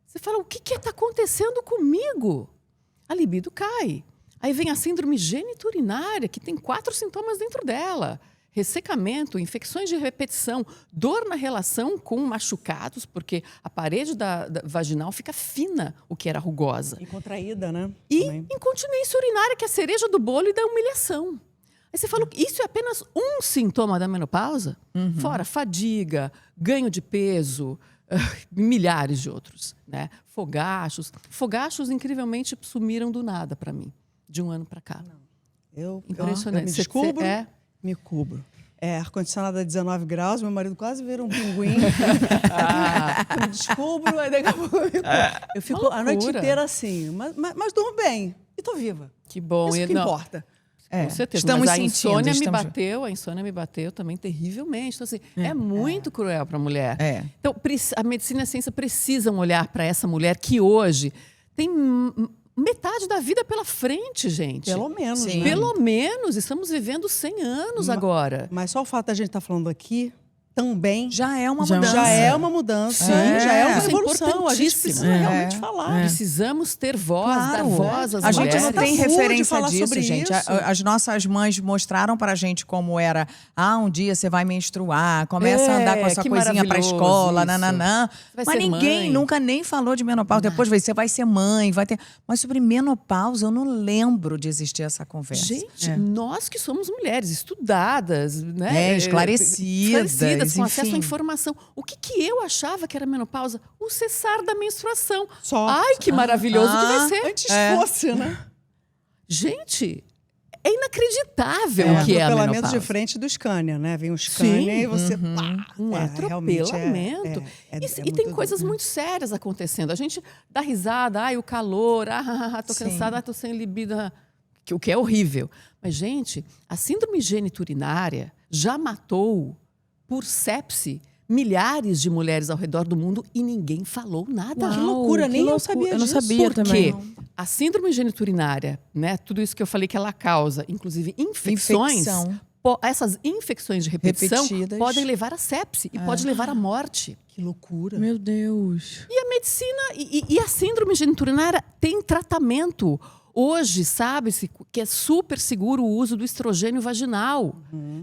Você fala, o que está acontecendo comigo? A libido cai. Aí vem a síndrome geniturinária, que tem 4 sintomas dentro dela. Ressecamento, infecções de repetição, dor na relação com machucados, porque a parede da vaginal fica fina, o que era rugosa. E contraída, né? E Também. incontinência urinária, que é a cereja do bolo e da humilhação. Aí você fala, isso é apenas um sintoma da menopausa? Fora fadiga, ganho de peso, milhares de outros. Né? Fogachos. Fogachos, incrivelmente, sumiram do nada para mim, de um ano para cá. Eu Impressionante. me Você- descubro, é. me cubro. Ar-condicionado a 19 graus, meu marido quase vira um pinguim. Eu me descubro, aí daqui a pouco eu fico a noite Loucura. inteira assim. Mas durmo bem. E tô viva. Que bom. Isso E que não, importa. Com certeza. Estamos Mas a sentindo, insônia estamos- a insônia me bateu também terrivelmente. Então, assim, é muito cruel para a mulher. É. Então, a medicina e a ciência precisam olhar para essa mulher que hoje tem metade da vida pela frente, gente. Pelo menos, Sim. né? Pelo menos. Estamos vivendo 100 anos agora. Mas só o fato da gente estar falando aqui também Já é uma Já- mudança. já é uma mudança. Sim, já é uma isso é evolução. A gente importantíssimo. precisa realmente falar. Precisamos ter voz, dar Claro. voz às A gente mulheres. não tem Tá full de referência falar disso, sobre gente. isso. As nossas mães mostraram pra gente como era. Um dia você vai menstruar, começa a andar com essa que coisinha pra maravilhoso escola, isso. nananã. Vai Mas ser ninguém mãe. nunca nem falou de menopausa. Depois você vai ser mãe, vai ter. Mas sobre menopausa, eu não lembro de existir essa conversa. Gente, nós que somos mulheres estudadas, né? Esclarecidas, com acesso enfim. à informação. O que eu achava que era menopausa? O cessar da menstruação. Só. Ai, que maravilhoso que vai ser. Antes fosse, né? Gente, é inacreditável É um o que é a atropelamento menopausa. de frente do Scania, né? Vem o Scania e você... Pá, Um realmente atropelamento. E tem muito coisas duro. muito sérias acontecendo. A gente dá risada, ai, o calor, tô Sim. cansada, tô sem libido, o que é horrível. Mas, gente, a síndrome geniturinária já matou, por sepse, milhares de mulheres ao redor do mundo e ninguém falou nada. Que loucura, nem eu sabia Eu não disso. sabia Por também. quê? A síndrome geniturinária, né, tudo isso que eu falei que ela causa, inclusive infecções, Infecção. essas infecções de repetição Repetidas. podem levar a sepse e pode levar à morte. Que loucura. Meu Deus. E a medicina e a síndrome geniturinária tem tratamento. Hoje, sabe-se que é super seguro o uso do estrogênio vaginal.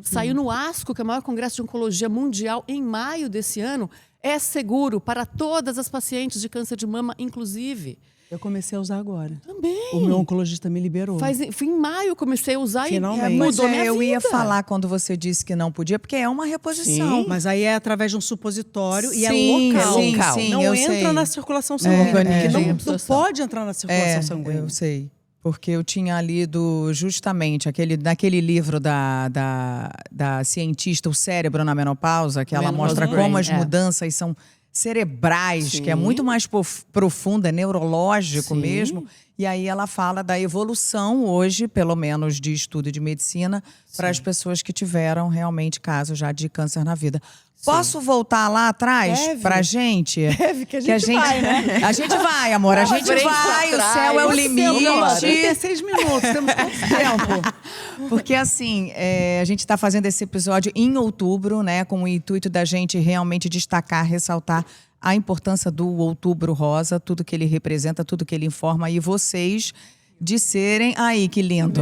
Saiu no ASCO, que é o maior congresso de oncologia mundial, em maio desse ano. É seguro para todas as pacientes de câncer de mama, inclusive. Eu comecei a usar agora. Também. O meu oncologista me liberou. Foi em maio eu comecei a usar Finalmente. e Mas mudou minha eu vida. ia falar quando você disse que não podia, porque é uma reposição. Sim. Mas aí é através de um supositório e é Sim, local. sim, local. sim, Não eu entra sei. na circulação sanguínea. organismo. Porque não Absorção. pode entrar na circulação sanguínea. Eu sei. Porque eu tinha lido justamente naquele livro da cientista O Cérebro na Menopausa, que ela Menopause mostra Brain, como as é. mudanças são cerebrais, que é Sim. muito mais profunda, é neurológico Sim. mesmo. E aí ela fala da evolução hoje, pelo menos de estudo de medicina, para as pessoas que tiveram realmente casos já de câncer na vida. Posso voltar lá atrás Deve. pra gente? Deve, que a gente vai, né? A gente vai, amor. A gente frente, vai. O atrás. céu é o Não, limite. 36 minutos, temos quanto tempo? Porque assim, a gente está fazendo esse episódio em outubro, né? Com o intuito da gente realmente destacar, ressaltar a importância do Outubro Rosa, tudo que ele representa, tudo que ele informa. E vocês de serem... Aí, que lindo.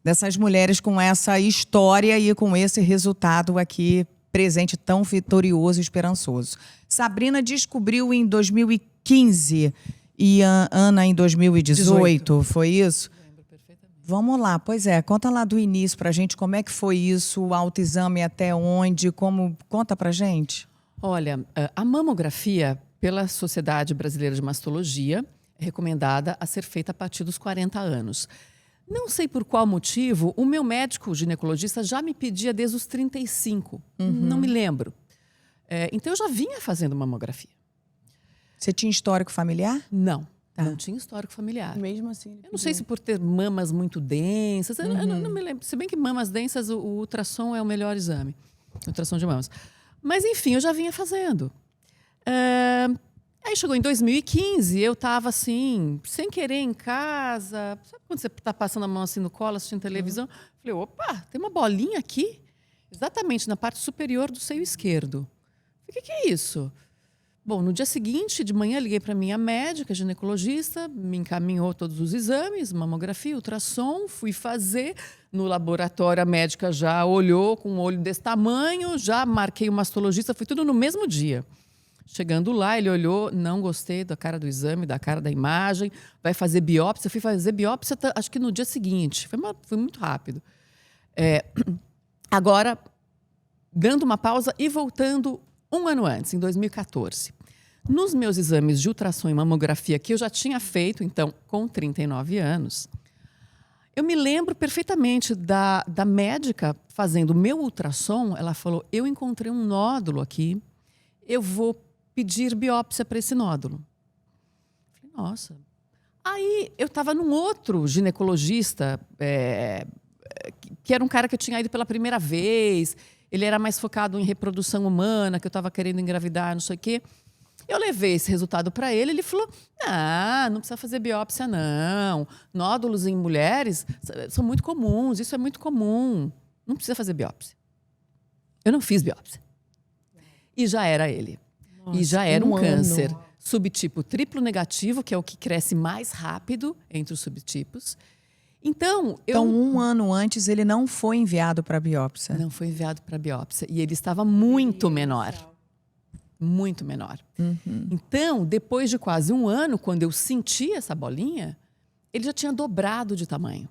Dessas mulheres com essa história e com esse resultado aqui presente tão vitorioso e esperançoso. Sabrina descobriu em 2015 e a Ana em 2018, foi isso? Vamos lá, pois é, conta lá do início pra gente, como é que foi isso, o autoexame até onde, conta pra gente. Olha, a mamografia, pela Sociedade Brasileira de Mastologia, é recomendada a ser feita a partir dos 40 anos. Não sei por qual motivo, o meu médico ginecologista já me pedia desde os 35. Não me lembro. Então, eu já vinha fazendo mamografia. Você tinha histórico familiar? Não, não tinha histórico familiar. Mesmo assim. Eu não sei se por ter mamas muito densas, eu não me lembro. Se bem que mamas densas, o ultrassom é o melhor exame. O ultrassom de mamas. Mas, enfim, eu já vinha fazendo. Aí chegou em 2015, eu estava assim, sem querer em casa. Sabe quando você está passando a mão assim no colo, assistindo televisão? Falei, opa, tem uma bolinha aqui, exatamente na parte superior do seio esquerdo. O que é isso? Bom, no dia seguinte, de manhã, liguei para minha médica, ginecologista, me encaminhou todos os exames, mamografia, ultrassom, fui fazer. No laboratório, a médica já olhou com um olho desse tamanho, já marquei o mastologista, foi tudo no mesmo dia. Chegando lá, ele olhou, não gostei da cara do exame, da cara da imagem, vai fazer biópsia. Eu fui fazer biópsia, acho que no dia seguinte. Foi muito rápido. Agora, dando uma pausa e voltando um ano antes, em 2014. Nos meus exames de ultrassom e mamografia, que eu já tinha feito, então, com 39 anos, eu me lembro perfeitamente da médica fazendo o meu ultrassom. Ela falou, eu encontrei um nódulo aqui, eu vou pedir biópsia para esse nódulo. Falei, nossa. Aí eu estava num outro ginecologista, que era um cara que eu tinha ido pela primeira vez. Ele era mais focado em reprodução humana, que eu estava querendo engravidar, não sei o quê. Eu levei esse resultado para ele, ele falou, não precisa fazer biópsia, não. Nódulos em mulheres são muito comuns, isso é muito comum. Não precisa fazer biópsia. Eu não fiz biópsia. E já era ele. E já era um câncer subtipo triplo negativo, que é o que cresce mais rápido entre os subtipos. Então, um ano antes ele não foi enviado para biópsia. Não foi enviado para biópsia. E ele estava muito menor. Muito menor. Então, depois de quase um ano, quando eu senti essa bolinha, ele já tinha dobrado de tamanho.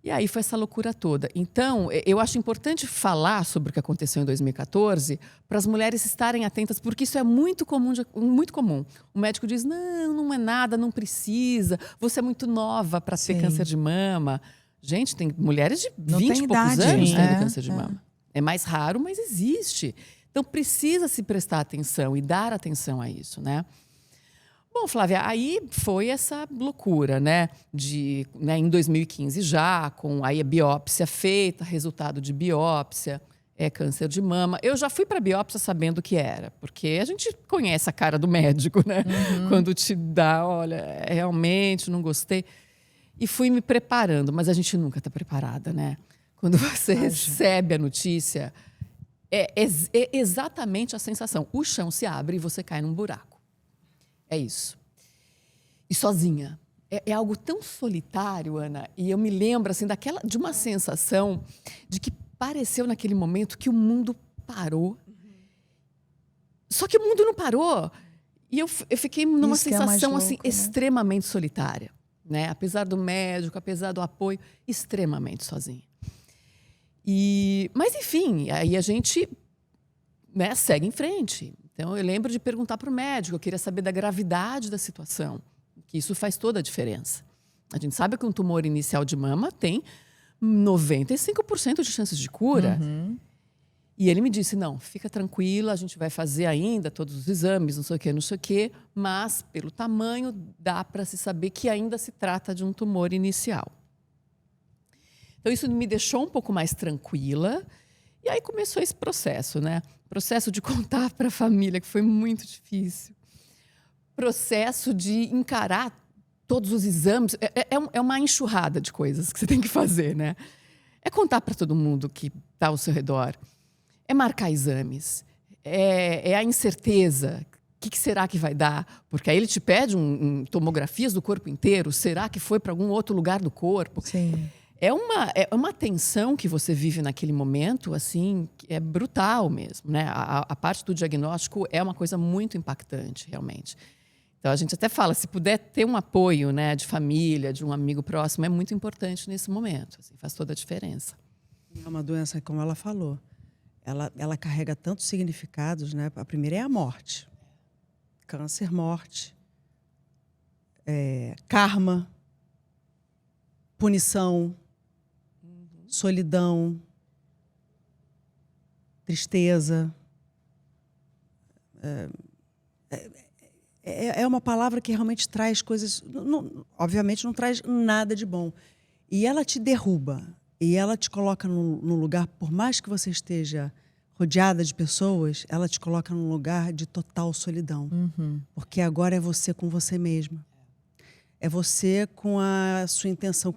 E aí foi essa loucura toda. Então, eu acho importante falar sobre o que aconteceu em 2014 para as mulheres estarem atentas, porque isso é muito comum, muito comum. O médico diz, não é nada, não precisa, você é muito nova para ter câncer de mama. Gente, tem mulheres de 20 e poucos anos tendo câncer de mama. É mais raro, mas existe. Então, precisa se prestar atenção e dar atenção a isso, né? Bom, Flávia, aí foi essa loucura, né? Em 2015 já, com aí a biópsia feita, resultado de biópsia, câncer de mama. Eu já fui para biópsia sabendo o que era, porque a gente conhece a cara do médico, né? Quando te dá, olha, realmente não gostei. E fui me preparando, mas a gente nunca está preparada, né? Quando você recebe a notícia, é exatamente a sensação. O chão se abre e você cai num buraco. É isso. E sozinha. É algo tão solitário, Ana. E eu me lembro assim, de uma sensação de que pareceu naquele momento que o mundo parou. Só que o mundo não parou. E eu fiquei numa sensação assim, extremamente solitária. Né? Apesar do médico, apesar do apoio, extremamente sozinha. Mas, enfim, aí a gente segue em frente. Então, eu lembro de perguntar para o médico, eu queria saber da gravidade da situação, que isso faz toda a diferença. A gente sabe que um tumor inicial de mama tem 95% de chances de cura. E ele me disse, não, fica tranquila, a gente vai fazer ainda todos os exames, não sei o quê, mas pelo tamanho dá para se saber que ainda se trata de um tumor inicial. Então, isso me deixou um pouco mais tranquila. E aí começou esse processo, né? Processo de contar para a família, que foi muito difícil. Processo de encarar todos os exames. É uma enxurrada de coisas que você tem que fazer, né? É contar para todo mundo que está ao seu redor. É marcar exames. É a incerteza. O que será que vai dar? Porque aí ele te pede tomografias do corpo inteiro. Será que foi para algum outro lugar do corpo? Sim. É uma tensão que você vive naquele momento, assim, que é brutal mesmo, né? A parte do diagnóstico é uma coisa muito impactante, realmente. Então, a gente até fala, se puder ter um apoio, né, de família, de um amigo próximo, é muito importante nesse momento. Assim, faz toda a diferença. É uma doença, como ela falou, ela carrega tantos significados, né? A primeira é a morte. Câncer, morte. Karma. Punição. Solidão. Tristeza. É uma palavra que realmente traz coisas... obviamente não traz nada de bom. E ela te derruba. E ela te coloca num lugar, por mais que você esteja rodeada de pessoas, ela te coloca num lugar de total solidão. Porque agora é você com você mesma. É você com a sua intenção.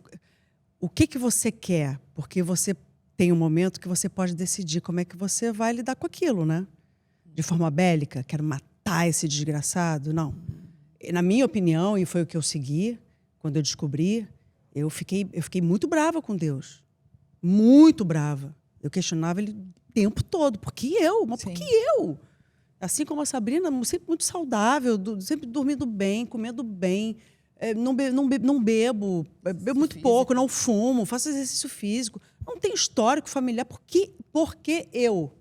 O que você quer? Porque você tem um momento que você pode decidir como é que você vai lidar com aquilo, né? De forma bélica, quero matar esse desgraçado. Não. Na minha opinião, e foi o que eu segui, quando eu descobri, eu fiquei muito brava com Deus. Muito brava. Eu questionava ele o tempo todo. Por que eu? Mas por que eu? Assim como a Sabrina, sempre muito saudável, sempre dormindo bem, comendo bem, não bebo muito pouco, não fumo, faço exercício físico. Não tenho histórico familiar. Por que eu?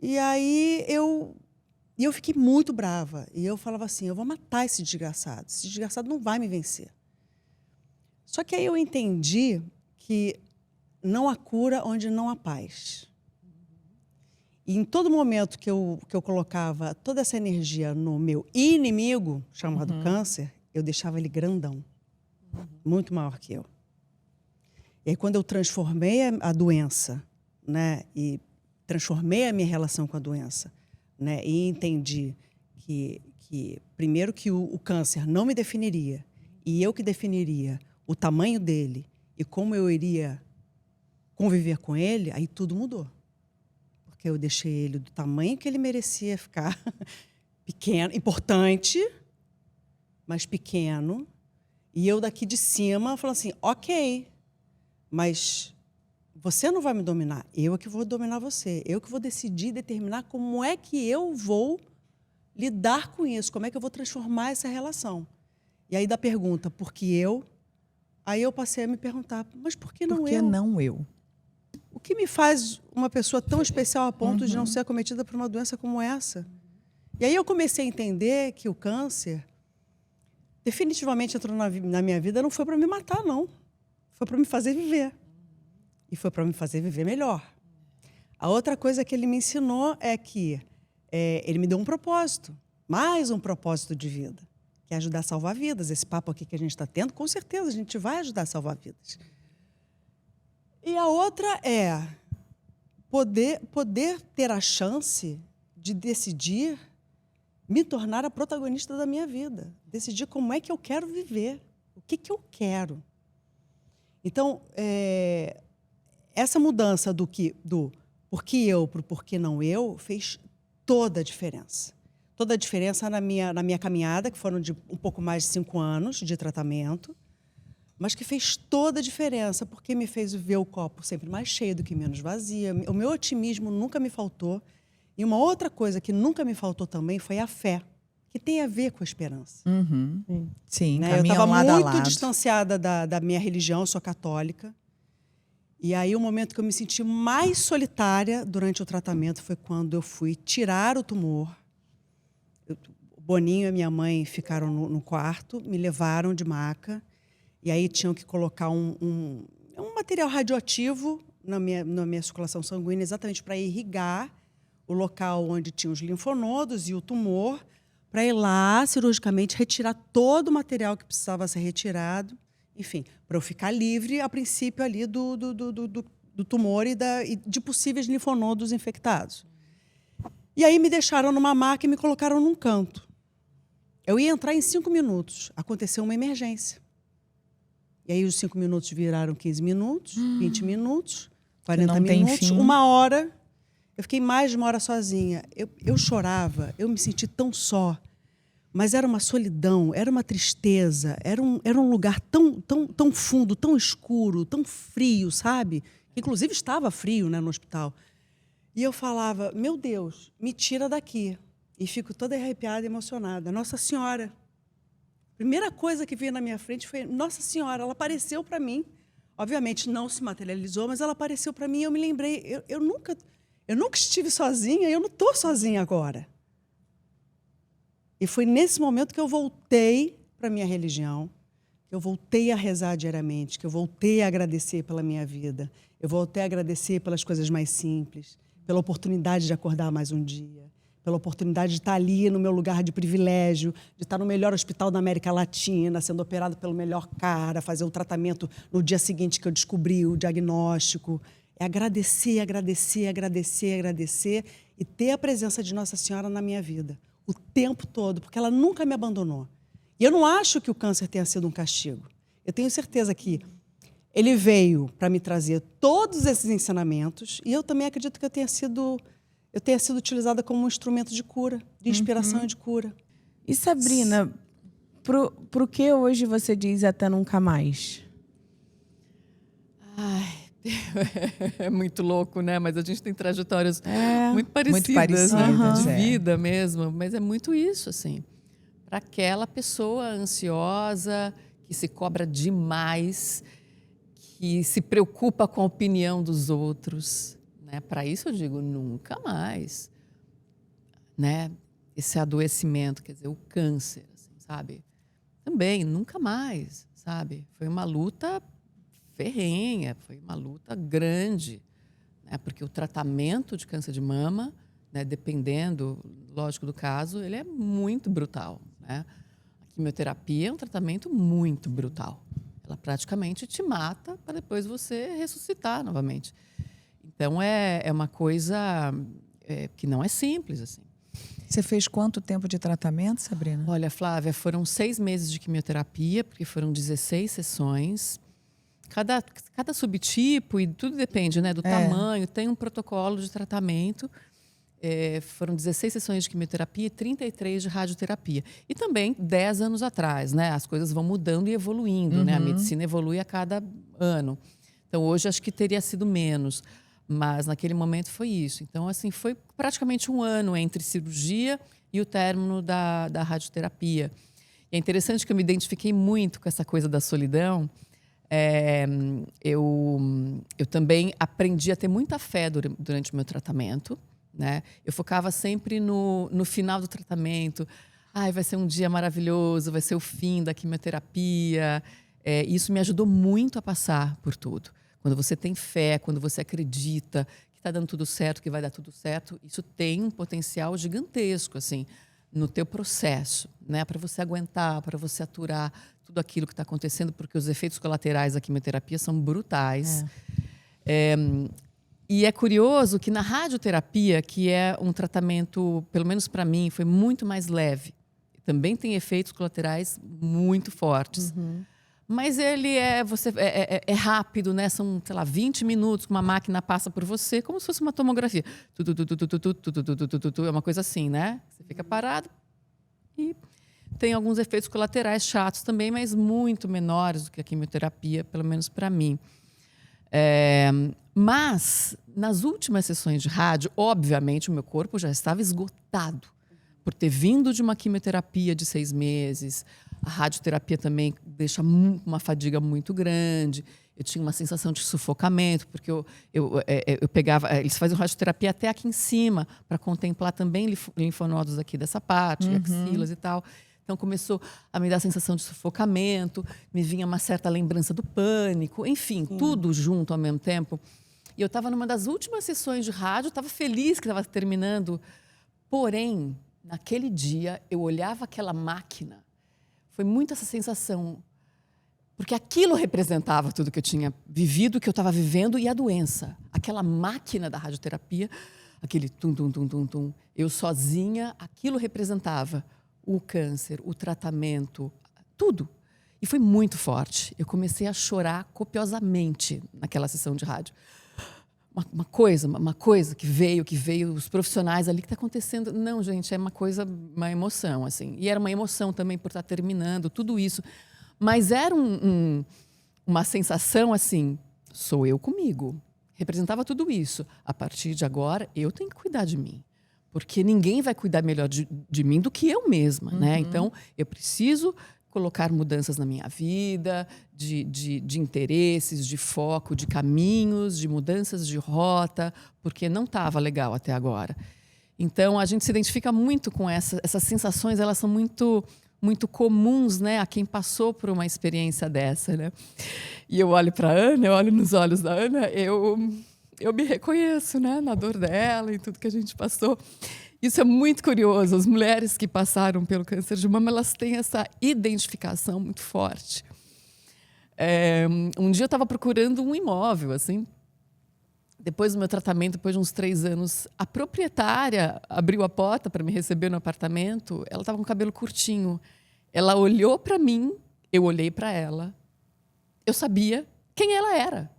E aí eu fiquei muito brava. E eu falava assim, eu vou matar esse desgraçado. Esse desgraçado não vai me vencer. Só que aí eu entendi que não há cura onde não há paz. E em todo momento que eu colocava toda essa energia no meu inimigo, chamado câncer, eu deixava ele grandão. Muito maior que eu. E aí, quando eu transformei a doença, né, e transformei a minha relação com a doença, né, e entendi que primeiro, que o câncer não me definiria, e eu que definiria o tamanho dele e como eu iria conviver com ele, aí tudo mudou. Porque eu deixei ele do tamanho que ele merecia ficar, pequeno, importante, mas pequeno. E eu daqui de cima falo assim, ok, mas você não vai me dominar, eu é que vou dominar você. Eu que vou decidir, determinar como é que eu vou lidar com isso, como é que eu vou transformar essa relação. E aí da pergunta, por que eu? Aí eu passei a me perguntar, mas por que não eu? Por que não eu? O que me faz uma pessoa tão especial a ponto de não ser acometida por uma doença como essa? E aí eu comecei a entender que o câncer definitivamente entrou na minha vida, não foi para me matar, não. Foi para me fazer viver. E foi para me fazer viver melhor. A outra coisa que ele me ensinou é que ele me deu um propósito, mais um propósito de vida, que é ajudar a salvar vidas. Esse papo aqui que a gente está tendo, com certeza a gente vai ajudar a salvar vidas. E a outra é poder ter a chance de decidir me tornar a protagonista da minha vida. Decidir como é que eu quero viver, o que eu quero. Então, essa mudança do por que eu para o por que não eu fez toda a diferença. Toda a diferença na minha caminhada, que foram de um pouco mais de 5 anos de tratamento, mas que fez toda a diferença, porque me fez ver o copo sempre mais cheio do que menos vazio. O meu otimismo nunca me faltou. E uma outra coisa que nunca me faltou também foi a fé, que tem a ver com a esperança. Sim, Né? Eu estava muito distanciada da minha religião, eu sou católica. E aí o momento que eu me senti mais solitária durante o tratamento foi quando eu fui tirar o tumor. O Boninho e a minha mãe ficaram no quarto, me levaram de maca. E aí tinham que colocar um material radioativo na minha circulação sanguínea, exatamente para irrigar o local onde tinham os linfonodos e o tumor, para ir lá, cirurgicamente, retirar todo o material que precisava ser retirado Enfim, para eu ficar livre, a princípio, ali do tumor e de possíveis linfonodos infectados. E aí me deixaram numa maca e me colocaram num canto. Eu ia entrar em 5 minutos. Aconteceu uma emergência. E aí os 5 minutos viraram 15 minutos, 20 minutos, 40 minutos, 1 hora. Eu fiquei mais de 1 hora sozinha. Eu chorava, eu me senti tão só. Mas era uma solidão, era uma tristeza, era um lugar tão fundo, tão escuro, tão frio, sabe? Inclusive estava frio, né, no hospital. E eu falava, meu Deus, me tira daqui. E fico toda arrepiada e emocionada. Nossa Senhora. A primeira coisa que veio na minha frente foi Nossa Senhora. Ela apareceu para mim. Obviamente não se materializou, mas ela apareceu para mim e eu me lembrei. Eu nunca estive sozinha e eu não estou sozinha agora. E foi nesse momento que eu voltei para a minha religião, que eu voltei a rezar diariamente, que eu voltei a agradecer pela minha vida, eu voltei a agradecer pelas coisas mais simples, pela oportunidade de acordar mais um dia, pela oportunidade de estar ali no meu lugar de privilégio, de estar no melhor hospital da América Latina, sendo operado pelo melhor cara, fazer o tratamento no dia seguinte que eu descobri o diagnóstico. É agradecer, agradecer, agradecer, agradecer e ter a presença de Nossa Senhora na minha vida. O tempo todo, porque ela nunca me abandonou. E eu não acho que o câncer tenha sido um castigo. Eu tenho certeza que ele veio para me trazer todos esses ensinamentos e eu também acredito que eu tenha sido utilizada como um instrumento de cura, de inspiração e de cura. E Sabrina, pro que hoje você diz até nunca mais? Ai, é muito louco, né? Mas a gente tem trajetórias muito parecidas, muito parecidas, né? De vida mesmo. Mas é muito isso, assim. Para aquela pessoa ansiosa, que se cobra demais, que se preocupa com a opinião dos outros, né? Para isso eu digo nunca mais, né? Esse adoecimento, quer dizer, o câncer, assim, sabe? Também nunca mais, sabe? Foi uma luta ferrenha, foi uma luta grande, né? Porque o tratamento de câncer de mama, né, dependendo, lógico, do caso, ele é muito brutal, né? A quimioterapia é um tratamento muito brutal. Ela praticamente te mata para depois você ressuscitar novamente. Então, é uma coisa que não é simples, assim. Você fez quanto tempo de tratamento, Sabrina? Olha, Flávia, foram 6 meses de quimioterapia, porque foram 16 sessões. Cada subtipo, e tudo depende, né, do tamanho, tem um protocolo de tratamento. Foram 16 sessões de quimioterapia e 33 de radioterapia. E também 10 anos atrás, né? As coisas vão mudando e evoluindo, né? A medicina evolui a cada ano. Então, hoje acho que teria sido menos. Mas naquele momento foi isso. Então, assim, foi praticamente 1 ano entre cirurgia e o término da radioterapia. E é interessante que eu me identifiquei muito com essa coisa da solidão. Eu também aprendi a ter muita fé durante o meu tratamento, né? Eu focava sempre no final do tratamento. Ai, vai ser um dia maravilhoso, vai ser o fim da quimioterapia. Isso me ajudou muito a passar por tudo. Quando você tem fé, quando você acredita que está dando tudo certo, que vai dar tudo certo, isso tem um potencial gigantesco, assim, no teu processo, né? Para você aguentar, para você aturar tudo aquilo que está acontecendo, porque os efeitos colaterais da quimioterapia são brutais. E é curioso que na radioterapia, que é um tratamento, pelo menos para mim, foi muito mais leve. Também tem efeitos colaterais muito fortes. Mas ele é rápido, né? São, sei lá, 20 minutos que uma máquina passa por você, como se fosse uma tomografia. É uma coisa assim, né? Você fica parado e tem alguns efeitos colaterais chatos também, mas muito menores do que a quimioterapia, pelo menos para mim. Mas, nas últimas sessões de rádio, obviamente, o meu corpo já estava esgotado por ter vindo de uma quimioterapia de 6 meses. A radioterapia também deixa uma fadiga muito grande. Eu tinha uma sensação de sufocamento, porque eu pegava... Eles faziam radioterapia até aqui em cima, para contemplar também linfonodos aqui dessa parte, axilas e tal. Então, começou a me dar a sensação de sufocamento, me vinha uma certa lembrança do pânico, enfim, tudo junto ao mesmo tempo. E eu estava numa das últimas sessões de rádio, estava feliz que estava terminando. Porém, naquele dia, eu olhava aquela máquina, foi muito essa sensação. Porque aquilo representava tudo que eu tinha vivido, que eu estava vivendo, e a doença. Aquela máquina da radioterapia, aquele tum, tum, tum, tum, tum. Eu sozinha, aquilo representava o câncer, o tratamento, tudo. E foi muito forte. Eu comecei a chorar copiosamente naquela sessão de rádio. Uma coisa que veio, os profissionais ali, que está acontecendo. Não, gente, é uma emoção, assim. E era uma emoção também por estar terminando, tudo isso. Mas era uma sensação assim, sou eu comigo. Representava tudo isso. A partir de agora, eu tenho que cuidar de mim. Porque ninguém vai cuidar melhor de mim do que eu mesma, né? Então, eu preciso colocar mudanças na minha vida, de interesses, de foco, de caminhos, de mudanças de rota, porque não estava legal até agora. Então, a gente se identifica muito com essas sensações, elas são muito comuns, né, a quem passou por uma experiência dessa, né? E eu olho para a Ana, eu olho nos olhos da Ana, eu me reconheço, né, na dor dela e tudo que a gente passou. Isso é muito curioso. As mulheres que passaram pelo câncer de mama, elas têm essa identificação muito forte. Um dia eu estava procurando um imóvel, assim. Depois do meu tratamento, depois de uns 3 anos, a proprietária abriu a porta para me receber no apartamento. Ela estava com o cabelo curtinho. Ela olhou para mim, eu olhei para ela. Eu sabia quem ela era.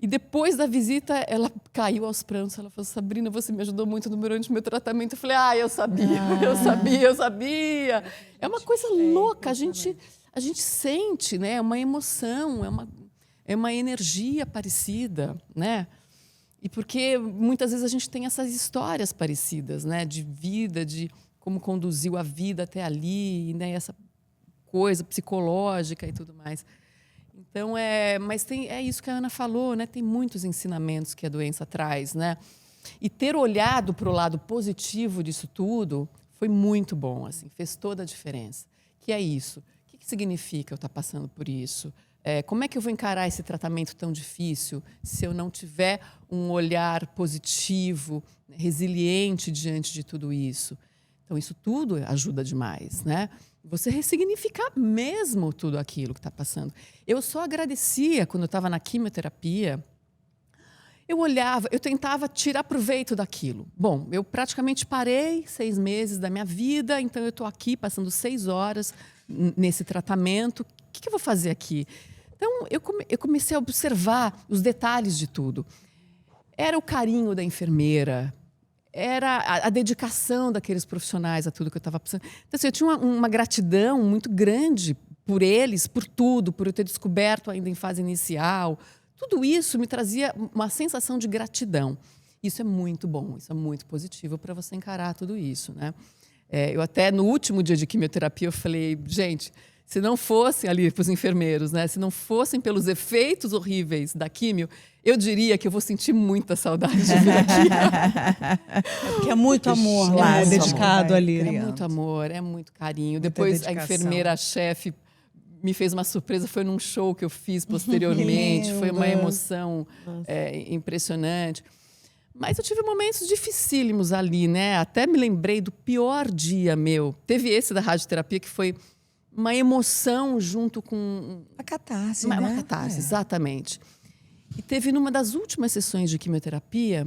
E depois da visita, ela caiu aos prantos. Ela falou, Sabrina, você me ajudou muito durante o meu tratamento. Eu falei, eu sabia. É uma coisa louca. A gente sente, né? É uma emoção, é uma energia parecida, né? E porque muitas vezes a gente tem essas histórias parecidas, né? De vida, de como conduziu a vida até ali, né? Essa coisa psicológica e tudo mais. Então, mas é isso que a Ana falou, né? Tem muitos ensinamentos que a doença traz, né? E ter olhado para o lado positivo disso tudo foi muito bom, assim, fez toda a diferença. Que é isso? O que significa eu estar passando por isso? Como é que eu vou encarar esse tratamento tão difícil se eu não tiver um olhar positivo, resiliente diante de tudo isso? Então, isso tudo ajuda demais, né? Você ressignificar mesmo tudo aquilo que está passando. Eu só agradecia quando eu estava na quimioterapia. Eu olhava, eu tentava tirar proveito daquilo. Bom, eu praticamente parei 6 meses da minha vida, então eu estou aqui passando 6 horas nesse tratamento. O que eu vou fazer aqui? Então, eu comecei a observar os detalhes de tudo. Era o carinho da enfermeira, era a dedicação daqueles profissionais a tudo que eu estava passando. Então, assim, eu tinha uma gratidão muito grande por eles, por tudo, por eu ter descoberto ainda em fase inicial. Tudo isso me trazia uma sensação de gratidão. Isso é muito bom, isso é muito positivo para você encarar tudo isso, né? Eu até, no último dia de quimioterapia, eu falei, gente, se não fossem ali para os enfermeiros, né? Se não fossem pelos efeitos horríveis da quimio, eu diria que eu vou sentir muita saudade de vir aqui. Porque é muito amor lá, dedicado ali. É muito amor, é muito carinho. Depois a enfermeira-chefe me fez uma surpresa, foi num show que eu fiz posteriormente, foi uma emoção impressionante. Mas eu tive momentos dificílimos ali, né? Até me lembrei do pior dia meu. Teve esse da radioterapia que foi uma emoção junto com... A catarse, uma né? catarse, exatamente. E teve numa das últimas sessões de quimioterapia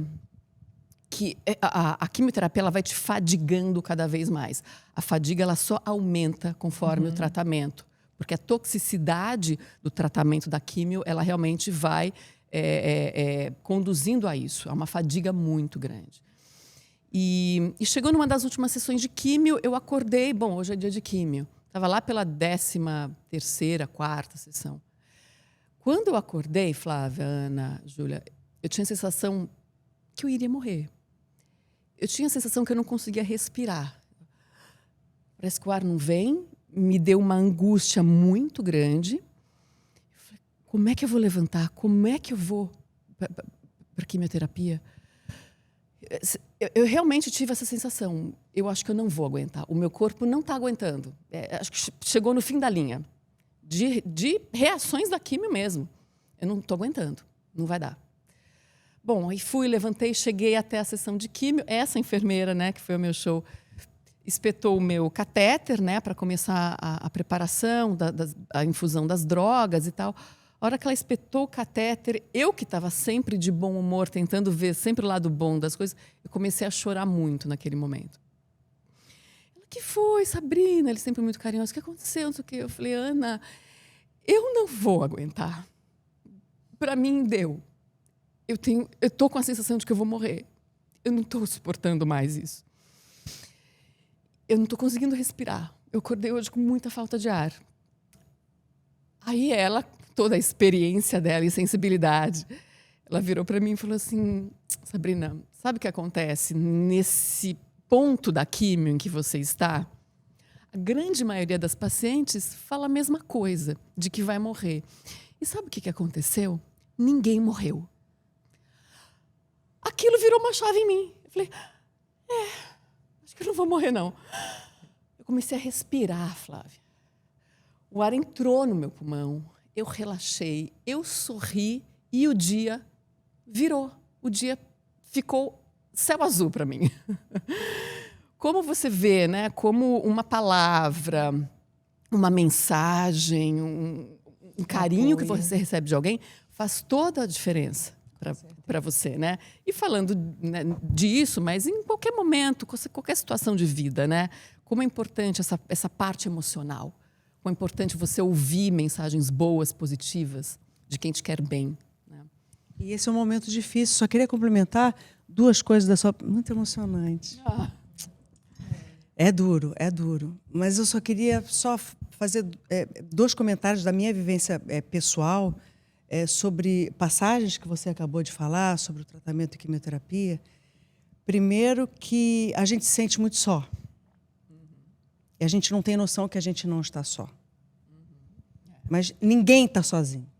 que a quimioterapia ela vai te fadigando cada vez mais. A fadiga ela só aumenta conforme o tratamento, porque a toxicidade do tratamento da quimio ela realmente vai conduzindo a isso. É uma fadiga muito grande. E chegou numa das últimas sessões de quimio, eu acordei, bom, hoje é dia de quimio. Estava lá pela 13ª, 4ª sessão. Quando eu acordei, Flávia, Ana, Júlia, eu tinha a sensação que eu iria morrer. Eu tinha a sensação que eu não conseguia respirar. Parece que o ar não vem, me deu uma angústia muito grande. Eu falei, como é que eu vou levantar? Como é que eu vou para quimioterapia? Eu realmente tive essa sensação. Eu acho que eu não vou aguentar. O meu corpo não está aguentando. Acho que chegou no fim da linha. De reações da quimio mesmo. Eu não estou aguentando. Não vai dar. Bom, aí fui, levantei, cheguei até a sessão de quimio. Essa enfermeira, né, que foi o meu show, espetou o meu catéter, né, para começar a preparação, a infusão das drogas e tal. A hora que ela espetou o catéter, eu que estava sempre de bom humor, tentando ver sempre o lado bom das coisas, eu comecei a chorar muito naquele momento. Ela, que foi, Sabrina? Ele sempre muito carinhoso. O que aconteceu? Não sei o quê. Eu falei, Ana, eu não vou aguentar. Para mim, deu. Eu tô com a sensação de que eu vou morrer. Eu não estou suportando mais isso. Eu não estou conseguindo respirar. Eu acordei hoje com muita falta de ar. Aí ela, toda a experiência dela e sensibilidade, ela virou para mim e falou assim, Sabrina, sabe o que acontece nesse ponto da químio em que você está? A grande maioria das pacientes fala a mesma coisa, de que vai morrer. E sabe o que aconteceu? Ninguém morreu. Aquilo virou uma chave em mim. Eu falei, acho que eu não vou morrer, não. Eu comecei a respirar, Flávia. O ar entrou no meu pulmão, eu relaxei, eu sorri e o dia virou. O dia ficou céu azul para mim. Como você vê, né? Como uma palavra, uma mensagem, um carinho que você recebe de alguém faz toda a diferença para você, né? E falando, né, disso, mas em qualquer momento, qualquer situação de vida, né? Como é importante essa parte emocional. Como é importante você ouvir mensagens boas, positivas, de quem te quer bem. Né? E esse é um momento difícil. Só queria complementar 2 coisas da sua... Muito emocionante. É duro. Mas eu só queria fazer 2 comentários da minha vivência pessoal sobre passagens que você acabou de falar, sobre o tratamento de quimioterapia. Primeiro, que a gente se sente muito só. E a gente não tem noção que a gente não está só. Mas ninguém está sozinho.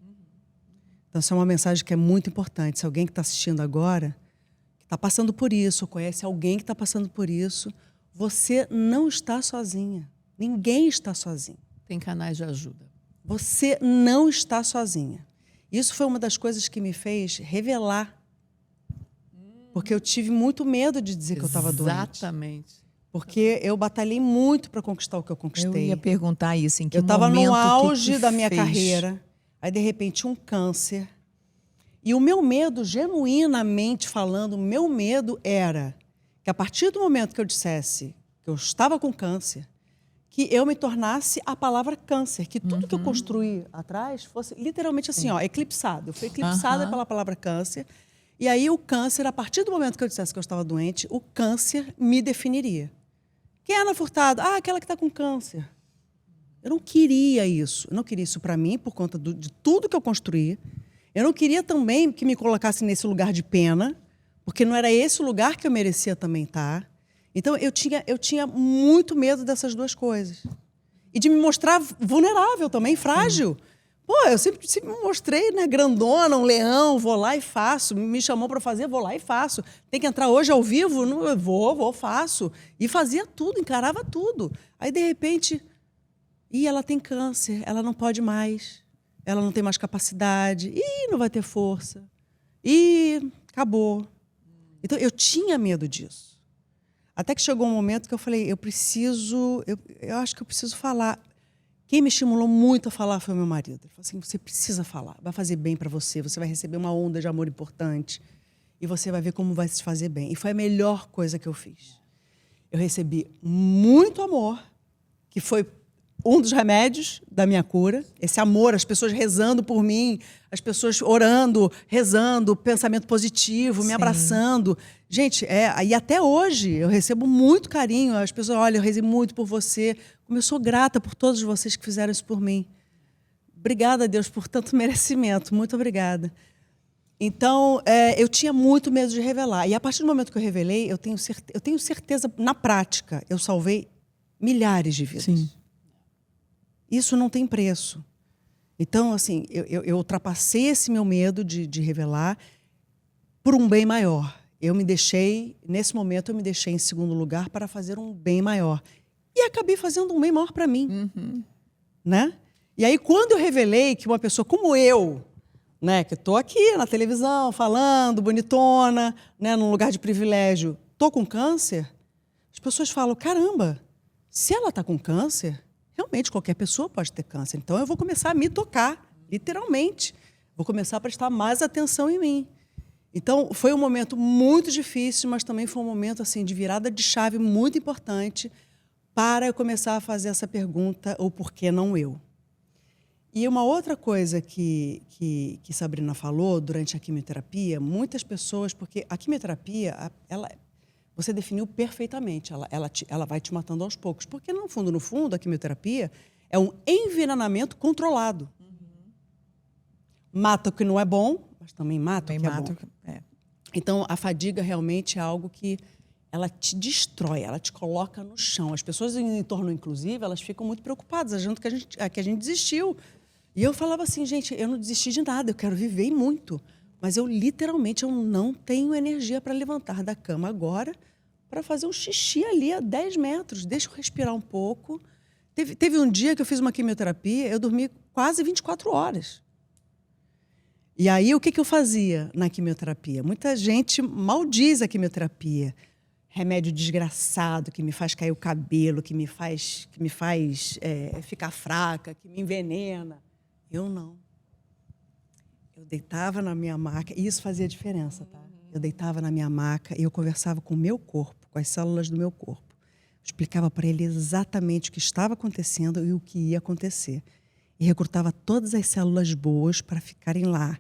Então, essa é uma mensagem que é muito importante. Se alguém que está assistindo agora, que está passando por isso, ou conhece alguém que está passando por isso, você não está sozinha. Ninguém está sozinho. Tem canais de ajuda. Você não está sozinha. Isso foi uma das coisas que me fez revelar. Porque eu tive muito medo de dizer que eu estava doente. Exatamente. Porque eu batalhei muito para conquistar o que eu conquistei. Eu ia perguntar isso, em que momento... Eu estava no auge que da minha fez? carreira, aí de repente um câncer. E o meu medo, genuinamente falando, o meu medo era que a partir do momento que eu dissesse que eu estava com câncer, que eu me tornasse a palavra câncer, que tudo que eu construí atrás fosse literalmente assim, ó, eclipsado. Eu fui eclipsada pela palavra câncer. E aí o câncer, a partir do momento que eu dissesse que eu estava doente, o câncer me definiria. Quem é Ana Furtado? Ah, aquela que está com câncer. Eu não queria isso. Eu não queria isso para mim, por conta de tudo que eu construí. Eu não queria também que me colocasse nesse lugar de pena, porque não era esse o lugar que eu merecia também estar. Então, eu tinha muito medo dessas 2 coisas. E de me mostrar vulnerável também, frágil. Pô, eu sempre me mostrei, né, grandona, um leão, vou lá e faço. Me chamou para fazer, vou lá e faço. Tem que entrar hoje ao vivo? Não, eu vou, faço. E fazia tudo, encarava tudo. Aí, de repente, ela tem câncer, ela não pode mais, ela não tem mais capacidade, não vai ter força. Acabou. Então, eu tinha medo disso. Até que chegou um momento que eu falei, eu acho que eu preciso falar. Quem me estimulou muito a falar foi o meu marido. Ele falou assim, você precisa falar, vai fazer bem para você, você vai receber uma onda de amor importante e você vai ver como vai se fazer bem. E foi a melhor coisa que eu fiz. Eu recebi muito amor, que foi um dos remédios da minha cura. Esse amor, as pessoas rezando por mim, as pessoas orando, rezando, pensamento positivo, me abraçando. Gente, e até hoje eu recebo muito carinho. As pessoas, olha, eu rezei muito por você. Como eu sou grata por todos vocês que fizeram isso por mim. Obrigada, Deus, por tanto merecimento. Muito obrigada. Então, eu tinha muito medo de revelar. E a partir do momento que eu revelei, eu tenho certeza, na prática, eu salvei milhares de vidas. Sim. Isso não tem preço. Então, assim, eu ultrapassei esse meu medo de revelar por um bem maior. Nesse momento, eu me deixei em segundo lugar para fazer um bem maior. E acabei fazendo um bem maior para mim. Né? E aí, quando eu revelei que uma pessoa como eu, né, que estou aqui na televisão, falando, bonitona, né, num lugar de privilégio, estou com câncer, as pessoas falam, caramba, se ela está com câncer, realmente qualquer pessoa pode ter câncer. Então eu vou começar a me tocar, literalmente. Vou começar a prestar mais atenção em mim. Então foi um momento muito difícil, mas também foi um momento assim, de virada de chave muito importante para eu começar a fazer essa pergunta, o porquê não eu? E uma outra coisa que Sabrina falou durante a quimioterapia, muitas pessoas, porque a quimioterapia, você definiu perfeitamente, ela vai te matando aos poucos. Porque, no fundo, a quimioterapia é um envenenamento controlado. Mata o que não é bom, mas também mata o que é bom. Então, a fadiga realmente é algo que ela te destrói, ela te coloca no chão. As pessoas em torno, inclusive, elas ficam muito preocupadas, achando que a gente desistiu. E eu falava assim, gente, eu não desisti de nada, eu quero viver muito. Mas literalmente, eu não tenho energia para levantar da cama agora para fazer um xixi ali a 10 metros. Deixa eu respirar um pouco. Teve um dia que eu fiz uma quimioterapia, eu dormi quase 24 horas. E aí, o que eu fazia na quimioterapia? Muita gente maldiz a quimioterapia. Remédio desgraçado, que me faz cair o cabelo, que me faz ficar fraca, que me envenena. Eu não. Eu deitava na minha maca, e isso fazia diferença, tá? Eu deitava na minha maca e eu conversava com o meu corpo, com as células do meu corpo. Explicava para ele exatamente o que estava acontecendo e o que ia acontecer. E recrutava todas as células boas para ficarem lá.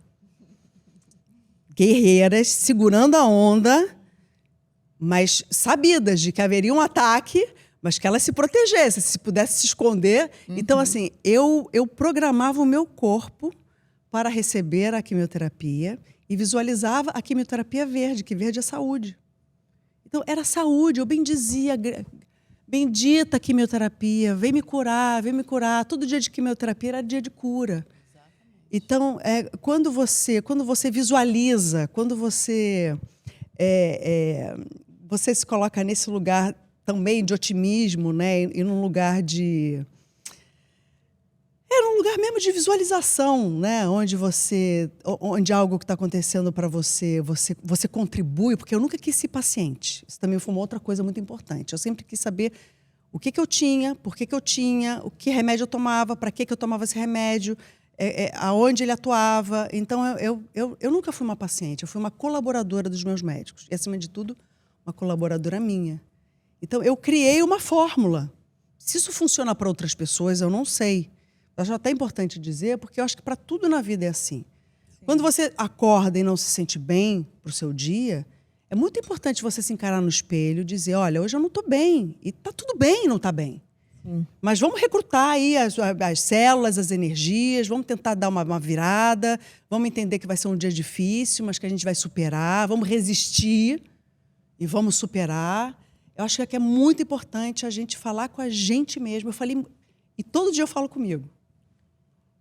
Guerreiras, segurando a onda, mas sabidas de que haveria um ataque, mas que ela se protegesse, se pudesse se esconder. Então, assim, eu programava o meu corpo para receber a quimioterapia e visualizava a quimioterapia verde, que verde é saúde. Então, era saúde, eu bendizia, bendita quimioterapia, vem me curar, vem me curar. Todo dia de quimioterapia era dia de cura. Então, quando você visualiza, quando você se coloca nesse lugar também de otimismo, né? E num lugar um lugar mesmo de visualização, né? Onde algo que está acontecendo para você contribui, porque eu nunca quis ser paciente. Isso também foi uma outra coisa muito importante. Eu sempre quis saber o que eu tinha, por que eu tinha, o que remédio eu tomava, para que eu tomava esse remédio, aonde ele atuava. Então, eu nunca fui uma paciente, eu fui uma colaboradora dos meus médicos. E, acima de tudo, uma colaboradora minha. Então, eu criei uma fórmula. Se isso funciona para outras pessoas, eu não sei. Eu acho até importante dizer, porque eu acho que para tudo na vida é assim. Sim. Quando você acorda e não se sente bem para o seu dia, é muito importante você se encarar no espelho e dizer, olha, hoje eu não estou bem. E está tudo bem não estar bem. Sim. Mas vamos recrutar aí as células, as energias, vamos tentar dar uma virada, vamos entender que vai ser um dia difícil, mas que a gente vai superar, vamos resistir e vamos superar. Eu acho que é muito importante a gente falar com a gente mesmo. E todo dia eu falo comigo.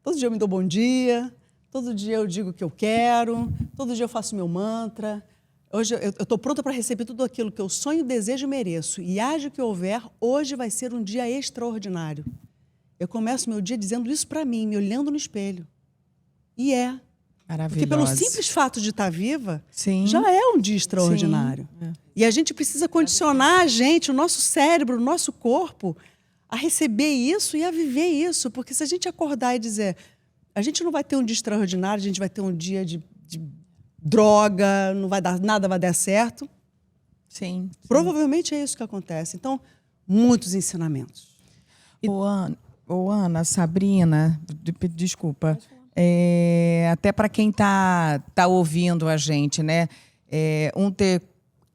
Todo dia eu me dou bom dia, todo dia eu digo o que eu quero, todo dia eu faço meu mantra. Hoje eu estou pronta para receber tudo aquilo que eu sonho, desejo e mereço. E haja o que houver, hoje vai ser um dia extraordinário. Eu começo meu dia dizendo isso para mim, me olhando no espelho. E é. Maravilhoso. Porque pelo simples fato de estar viva, Sim. já é um dia extraordinário. Sim. E a gente precisa condicionar a gente, o nosso cérebro, o nosso corpo, a receber isso e a viver isso. Porque se a gente acordar e dizer, a gente não vai ter um dia extraordinário, a gente vai ter um dia de droga, não vai dar, nada vai dar certo. Sim. Provavelmente é isso que acontece. Então, muitos ensinamentos. Ô, Ana, Sabrina, desculpa. Até para quem tá ouvindo a gente, né? Ter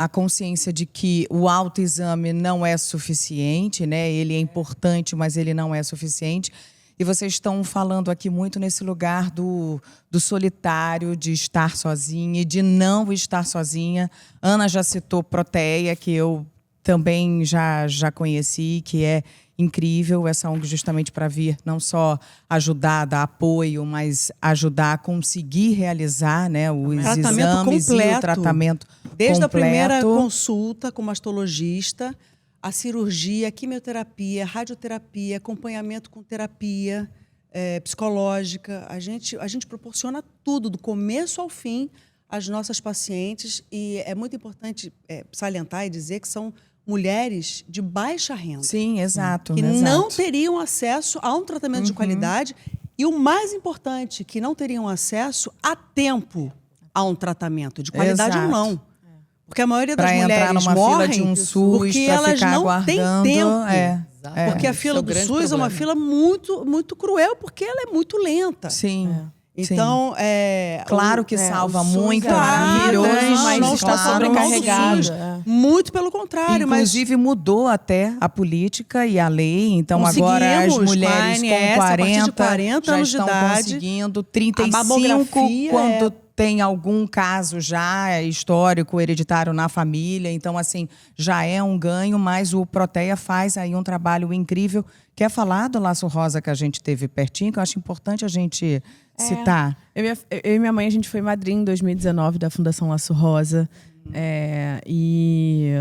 a consciência de que o autoexame não é suficiente, né? Ele é importante, mas ele não é suficiente. E vocês estão falando aqui muito nesse lugar do solitário, de estar sozinha e de não estar sozinha. Ana já citou Proteia, que eu também já conheci, que é incrível, essa ONG justamente para vir não só ajudar, dar apoio, mas ajudar a conseguir realizar, né, os exames completo, e o tratamento desde completo. A primeira consulta com mastologista, a cirurgia, a quimioterapia, a radioterapia, acompanhamento com terapia psicológica. A gente proporciona tudo, do começo ao fim, às nossas pacientes. E é muito importante salientar e dizer que são mulheres de baixa renda. Sim, exato. Que exato. não teriam acesso a um tratamento de qualidade e, o mais importante, que não teriam acesso a tempo a um tratamento de qualidade ou Exato. não. Porque a maioria das Pra entrar mulheres numa morrem fila de um SUS, porque pra elas ficar não têm aguardando, tempo. Porque a Isso fila é um do grande SUS é uma problema. fila muito, muito cruel, porque ela é muito lenta. Sim. Então, Claro que salva o SUS muito, é é maravilhoso, maravilhoso, mas não está claro, sobrecarregado. SUS, muito pelo contrário. Inclusive mudou até a política e a lei, então agora as Conseguimos, mulheres com a com ANS, a partir de 40, 40 já anos de estão idade, conseguindo, a 35 mamografia quando tem algum caso já histórico, hereditário na família, então assim, já é um ganho, mas o Proteia faz aí um trabalho incrível. Quer falar do Laço Rosa que a gente teve pertinho, que eu acho importante a gente citar? Eu e minha mãe, a gente foi madrinha em 2019 da Fundação Laço Rosa. E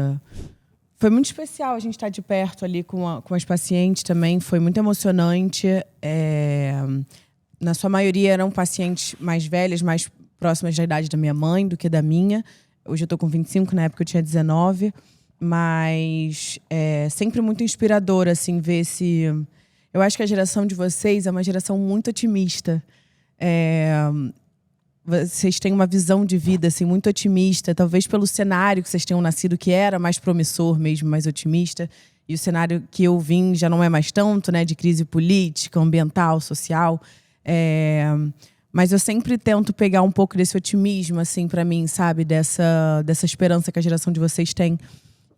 foi muito especial a gente estar de perto ali com as pacientes também. Foi muito emocionante. Na sua maioria eram pacientes mais velhas, mais próximas da idade da minha mãe do que da minha. Hoje eu estou com 25, na época eu tinha 19. Mas é sempre muito inspirador, assim, ver esse... Eu acho que a geração de vocês é uma geração muito otimista. Vocês têm uma visão de vida assim, muito otimista, talvez pelo cenário que vocês tenham nascido, que era mais promissor mesmo, mais otimista. E o cenário que eu vim já não é mais tanto, né, de crise política, ambiental, social. Mas eu sempre tento pegar um pouco desse otimismo, assim, para mim, sabe? Dessa esperança que a geração de vocês tem.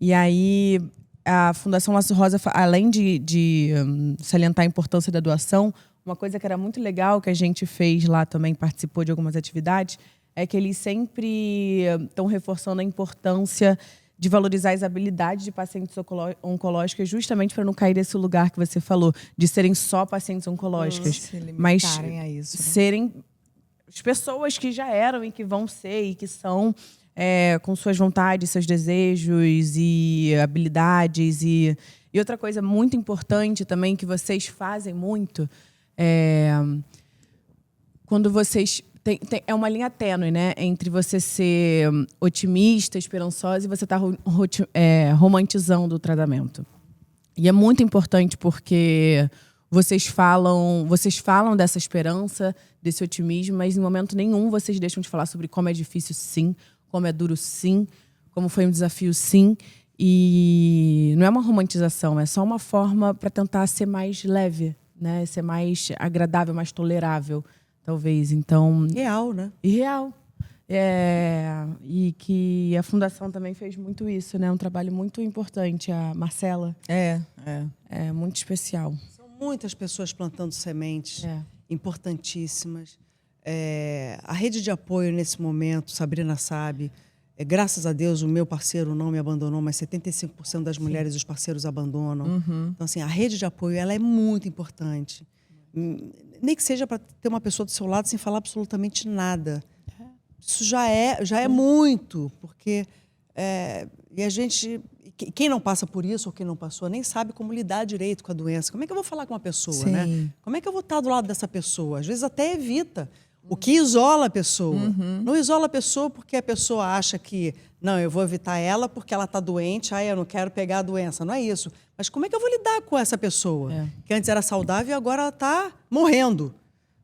E aí, a Fundação Laço Rosa, além de salientar a importância da doação, uma coisa que era muito legal que a gente fez lá também, participou de algumas atividades, é que eles sempre estão reforçando a importância de valorizar as habilidades de pacientes oncológicas, justamente para não cair nesse lugar que você falou, de serem só pacientes oncológicas, mas a isso, né? serem as pessoas que já eram e que vão ser e que são com suas vontades, seus desejos e habilidades. E outra coisa muito importante também que vocês fazem muito quando vocês... é uma linha tênue, né? Entre você ser otimista, esperançosa e você estar romantizando o tratamento. E é muito importante porque vocês falam dessa esperança, desse otimismo, mas em momento nenhum vocês deixam de falar sobre como é difícil, sim, como é duro, sim, como foi um desafio, sim. E não é uma romantização, é só uma forma para tentar ser mais leve, né? Ser mais agradável, mais tolerável, talvez. Então, Real, né? e real. E que a Fundação também fez muito isso, né? Um trabalho muito importante. A Marcela. É muito especial. São muitas pessoas plantando sementes importantíssimas. A rede de apoio nesse momento, Sabrina sabe, graças a Deus o meu parceiro não me abandonou, mas 75% das mulheres os parceiros abandonam. Então, assim, a rede de apoio ela é muito importante. Nem que seja para ter uma pessoa do seu lado sem falar absolutamente nada. Isso já é muito, porque e a gente, quem não passa por isso ou quem não passou, nem sabe como lidar direito com a doença. Como é que eu vou falar com uma pessoa, né? Como é que eu vou estar do lado dessa pessoa? Às vezes até evita. O que isola a pessoa. Não isola a pessoa porque a pessoa acha que, não, eu vou evitar ela porque ela está doente, eu não quero pegar a doença. Não é isso. Mas como é que eu vou lidar com essa pessoa? Que antes era saudável e agora ela está morrendo.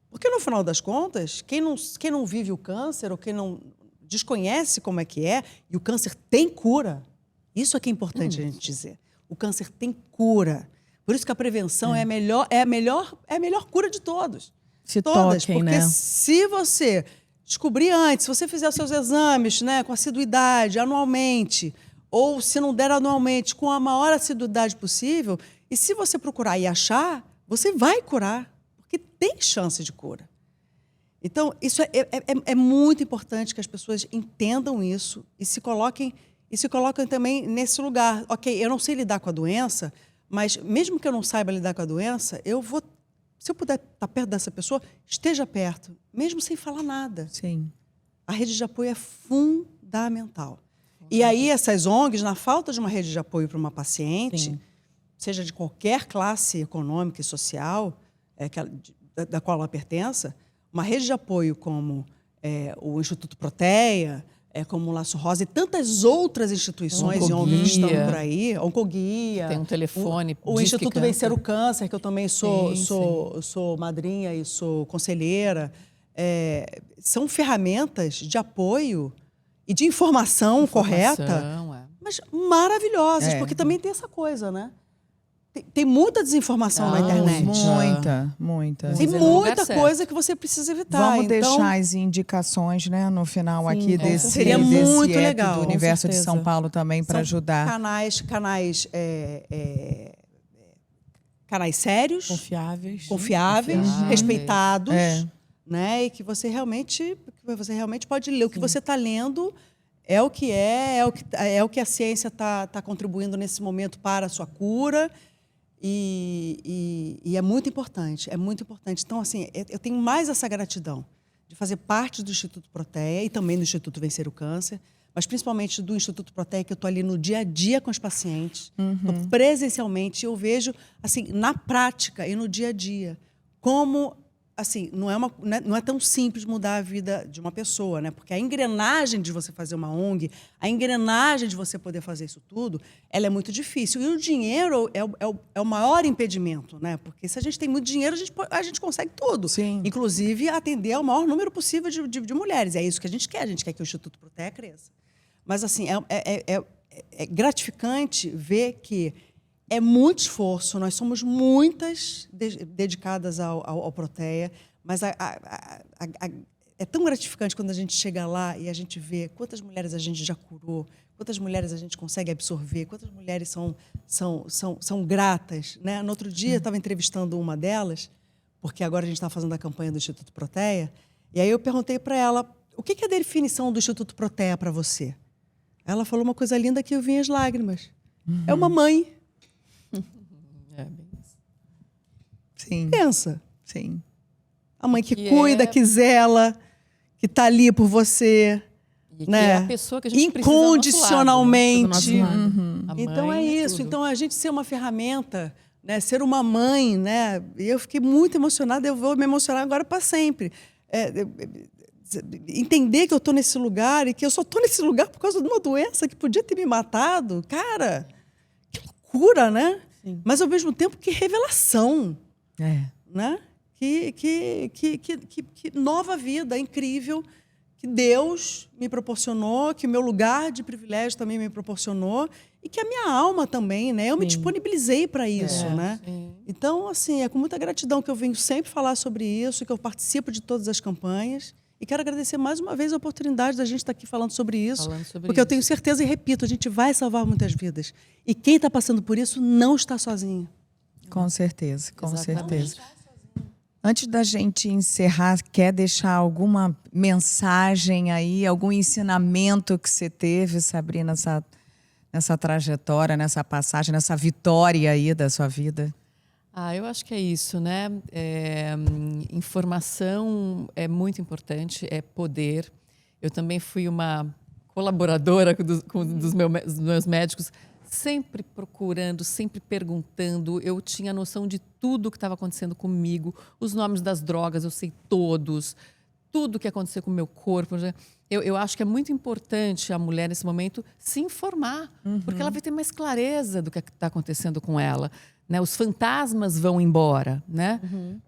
Porque, no final das contas, quem não vive o câncer ou quem não desconhece como é que é, e o câncer tem cura. Isso é que é importante a gente dizer. O câncer tem cura. Por isso que a prevenção é a melhor cura de todos. Se todas, toquem, porque né? se você descobrir antes, se você fizer os seus exames, né, com assiduidade, anualmente, ou se não der anualmente, com a maior assiduidade possível, e se você procurar e achar, você vai curar, porque tem chance de cura. Então, isso é muito importante que as pessoas entendam isso e se coloquem também nesse lugar. Ok, eu não sei lidar com a doença, mas mesmo que eu não saiba lidar com a doença, se eu puder estar perto dessa pessoa, esteja perto, mesmo sem falar nada. Sim. A rede de apoio é fundamental. E aí, essas ONGs, na falta de uma rede de apoio para uma paciente, seja de qualquer classe econômica e social da qual ela pertença, uma rede de apoio como o Instituto Proteia, como o Laço Rosa e tantas outras instituições e ONGs que estão por aí, Oncoguia. Tem um telefone. O Instituto Câncer. Vencer o Câncer, que eu também sou madrinha e sou conselheira. São ferramentas de apoio e de informação correta, mas maravilhosas, porque também tem essa coisa, né? Tem muita desinformação na internet. Muita. Tem muita coisa que você precisa evitar. Vamos deixar as indicações, né, no final aqui desse seria muito app legal, do Universo de São Paulo também para ajudar. Canais sérios, confiáveis, respeitados, né? E que você realmente pode ler. O que você está lendo é o que a ciência está contribuindo nesse momento para a sua cura. E é muito importante, Então, assim, eu tenho mais essa gratidão de fazer parte do Instituto Protea e também do Instituto Vencer o Câncer, mas principalmente do Instituto Protea, que eu estou ali no dia a dia com os pacientes, presencialmente, eu vejo, assim, na prática e no dia a dia, como, assim, não é tão simples mudar a vida de uma pessoa, né? Porque a engrenagem de você fazer uma ONG, a engrenagem de você poder fazer isso tudo, ela é muito difícil. E o dinheiro é o maior impedimento, né? Porque se a gente tem muito dinheiro, a gente consegue tudo. Sim. Inclusive atender ao maior número possível de mulheres. É isso que a gente quer que o Instituto Protea cresça. Mas, assim, é gratificante ver que é muito esforço, nós somos muitas dedicadas ao Protea, mas é tão gratificante quando a gente chega lá e a gente vê quantas mulheres a gente já curou, quantas mulheres a gente consegue absorver, quantas mulheres são gratas, né? No outro dia, eu estava entrevistando uma delas, porque agora a gente está fazendo a campanha do Instituto Protea, e aí eu perguntei para ela, o que é a definição do Instituto Protea para você? Ela falou uma coisa linda que eu vi as lágrimas. É uma mãe. Bem isso. Sim. Pensa. Sim. A mãe que cuida, que zela, que está ali por você. E né? Que é a pessoa que a gente incondicionalmente. precisa do nosso lado. Então é isso. Então a gente ser uma ferramenta, né? Ser uma mãe, né? E eu fiquei muito emocionada. Eu vou me emocionar agora para sempre. Entender que eu estou nesse lugar e que eu só estou nesse lugar por causa de uma doença que podia ter me matado. Cara, que loucura, né? Sim. Mas, ao mesmo tempo, que revelação. Né? Que nova vida incrível que Deus me proporcionou, que o meu lugar de privilégio também me proporcionou e que a minha alma também, né? Eu me disponibilizei para isso, né? Sim. Então, assim, é com muita gratidão que eu venho sempre falar sobre isso, que eu participo de todas as campanhas. E quero agradecer mais uma vez a oportunidade da gente estar aqui falando sobre isso, porque eu tenho certeza e repito, a gente vai salvar muitas vidas. E quem está passando por isso não está sozinho. Com certeza, com certeza. Antes da gente encerrar, quer deixar alguma mensagem aí, algum ensinamento que você teve, Sabrina, nessa trajetória, nessa passagem, nessa vitória aí da sua vida? Eu acho que é isso, né? Informação é muito importante, é poder. Eu também fui uma colaboradora dos meus médicos, sempre procurando, sempre perguntando. Eu tinha noção de tudo que estava acontecendo comigo, os nomes das drogas, eu sei todos, tudo que aconteceu com o meu corpo. Eu acho que é muito importante a mulher, nesse momento, se informar, porque ela vai ter mais clareza do que está acontecendo com ela. Né, os fantasmas vão embora, né?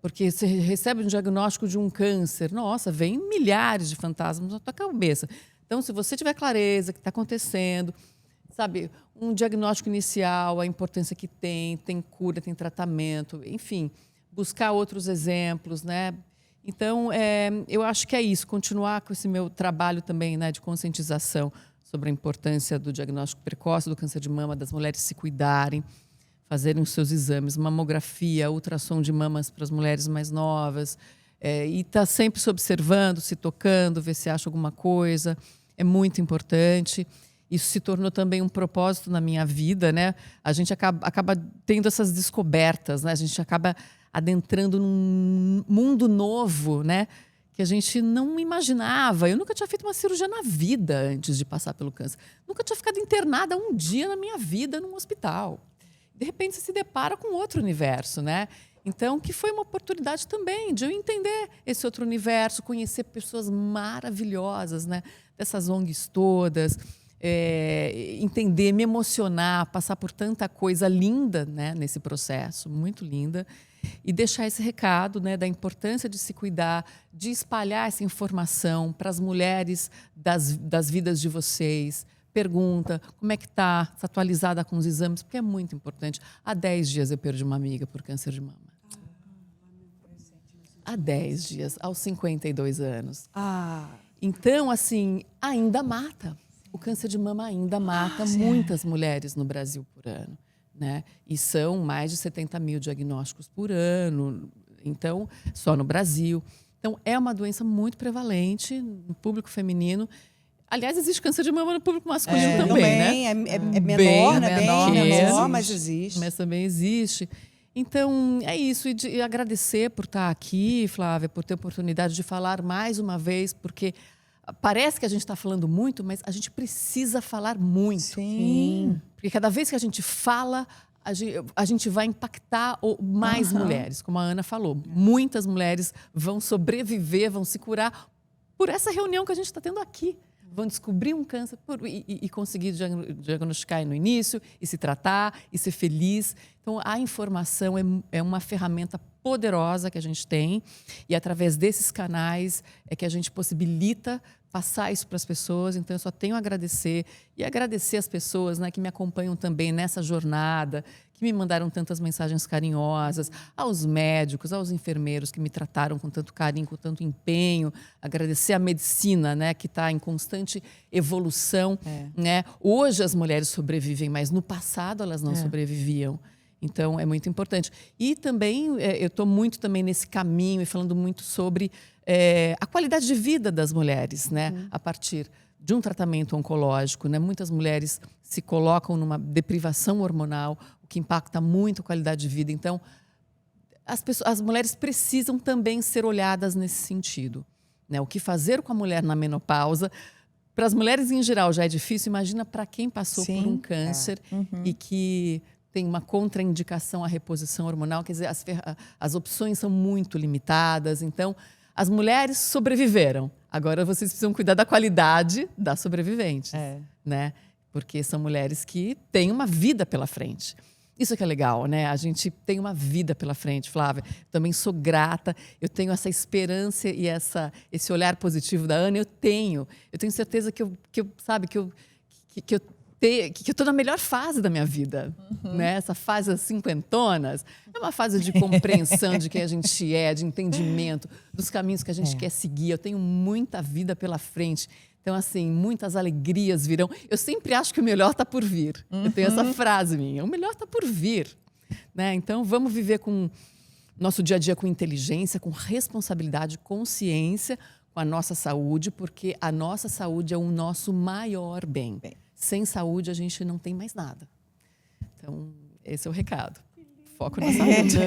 Porque você recebe um diagnóstico de um câncer, nossa, vem milhares de fantasmas na tua cabeça. Então, se você tiver clareza do que está acontecendo, sabe, um diagnóstico inicial, a importância que tem cura, tem tratamento, enfim, buscar outros exemplos, né? Então, eu acho que é isso, continuar com esse meu trabalho também, né, de conscientização sobre a importância do diagnóstico precoce do câncer de mama, das mulheres se cuidarem, fazerem os seus exames, mamografia, ultrassom de mamas para as mulheres mais novas, e estar sempre se observando, se tocando, ver se acha alguma coisa, é muito importante. Isso se tornou também um propósito na minha vida, né? A gente acaba tendo essas descobertas, né? A gente acaba adentrando num mundo novo, né? Que a gente não imaginava. Eu nunca tinha feito uma cirurgia na vida antes de passar pelo câncer. Nunca tinha ficado internada um dia na minha vida num hospital. De repente, você se depara com outro universo, né? Então, que foi uma oportunidade também de eu entender esse outro universo, conhecer pessoas maravilhosas, né? Dessas ONGs todas, entender, me emocionar, passar por tanta coisa linda, né? Nesse processo, muito linda. E deixar esse recado, né, da importância de se cuidar, de espalhar essa informação para as mulheres das vidas de vocês. Pergunta como é que está atualizada com os exames, porque é muito importante. Há 10 dias eu perdi uma amiga por câncer de mama. Há 10 dias, aos 52 anos. Então, assim, ainda mata. O câncer de mama ainda mata muitas mulheres no Brasil por ano. Né? E são mais de 70 mil diagnósticos por ano, então, só no Brasil. Então, é uma doença muito prevalente no público feminino. Aliás, existe câncer de mama no público masculino também, né? É menor, Bem né? menor, Bem menor, existe. mas existe. Mas também existe. Então, é isso. E agradecer por estar aqui, Flávia, por ter a oportunidade de falar mais uma vez, porque parece que a gente está falando muito, mas a gente precisa falar muito. Sim. Porque cada vez que a gente fala, a gente vai impactar mais mulheres, como a Ana falou. Muitas mulheres vão sobreviver, vão se curar por essa reunião que a gente está tendo aqui. Vão descobrir um câncer e conseguir diagnosticar no início, e se tratar, e ser feliz. Então, a informação é uma ferramenta poderosa que a gente tem, e através desses canais é que a gente possibilita passar isso para as pessoas. Então, eu só tenho a agradecer, e agradecer as pessoas, né, que me acompanham também nessa jornada, que me mandaram tantas mensagens carinhosas, aos médicos, aos enfermeiros que me trataram com tanto carinho, com tanto empenho. Agradecer a medicina, né, que está em constante evolução. Né? Hoje as mulheres sobrevivem, mas no passado elas não sobreviviam. Então, é muito importante. E também, eu estou muito também nesse caminho e falando muito sobre a qualidade de vida das mulheres, né? A partir de um tratamento oncológico, né? Muitas mulheres se colocam numa deprivação hormonal, o que impacta muito a qualidade de vida. Então, as mulheres precisam também ser olhadas nesse sentido. Né? O que fazer com a mulher na menopausa? Para as mulheres em geral já é difícil, imagina para quem passou por um câncer e que tem uma contraindicação à reposição hormonal, quer dizer, as opções são muito limitadas. Então, as mulheres sobreviveram. Agora, vocês precisam cuidar da qualidade das sobreviventes, né? Porque são mulheres que têm uma vida pela frente. Isso que é legal, né? A gente tem uma vida pela frente, Flávia. Também sou grata, eu tenho essa esperança e esse olhar positivo da Ana, eu tenho certeza que eu estou na melhor fase da minha vida. Né? Essa fase das cinquentonas é uma fase de compreensão de quem a gente é, de entendimento, dos caminhos que a gente quer seguir. Eu tenho muita vida pela frente. Então, assim, muitas alegrias virão. Eu sempre acho que o melhor está por vir. Eu tenho essa frase minha, o melhor está por vir. Né? Então, vamos viver com nosso dia a dia com inteligência, com responsabilidade, consciência, com a nossa saúde, porque a nossa saúde é o nosso maior bem. Sem saúde, a gente não tem mais nada. Então, esse é o recado. Foco na saúde.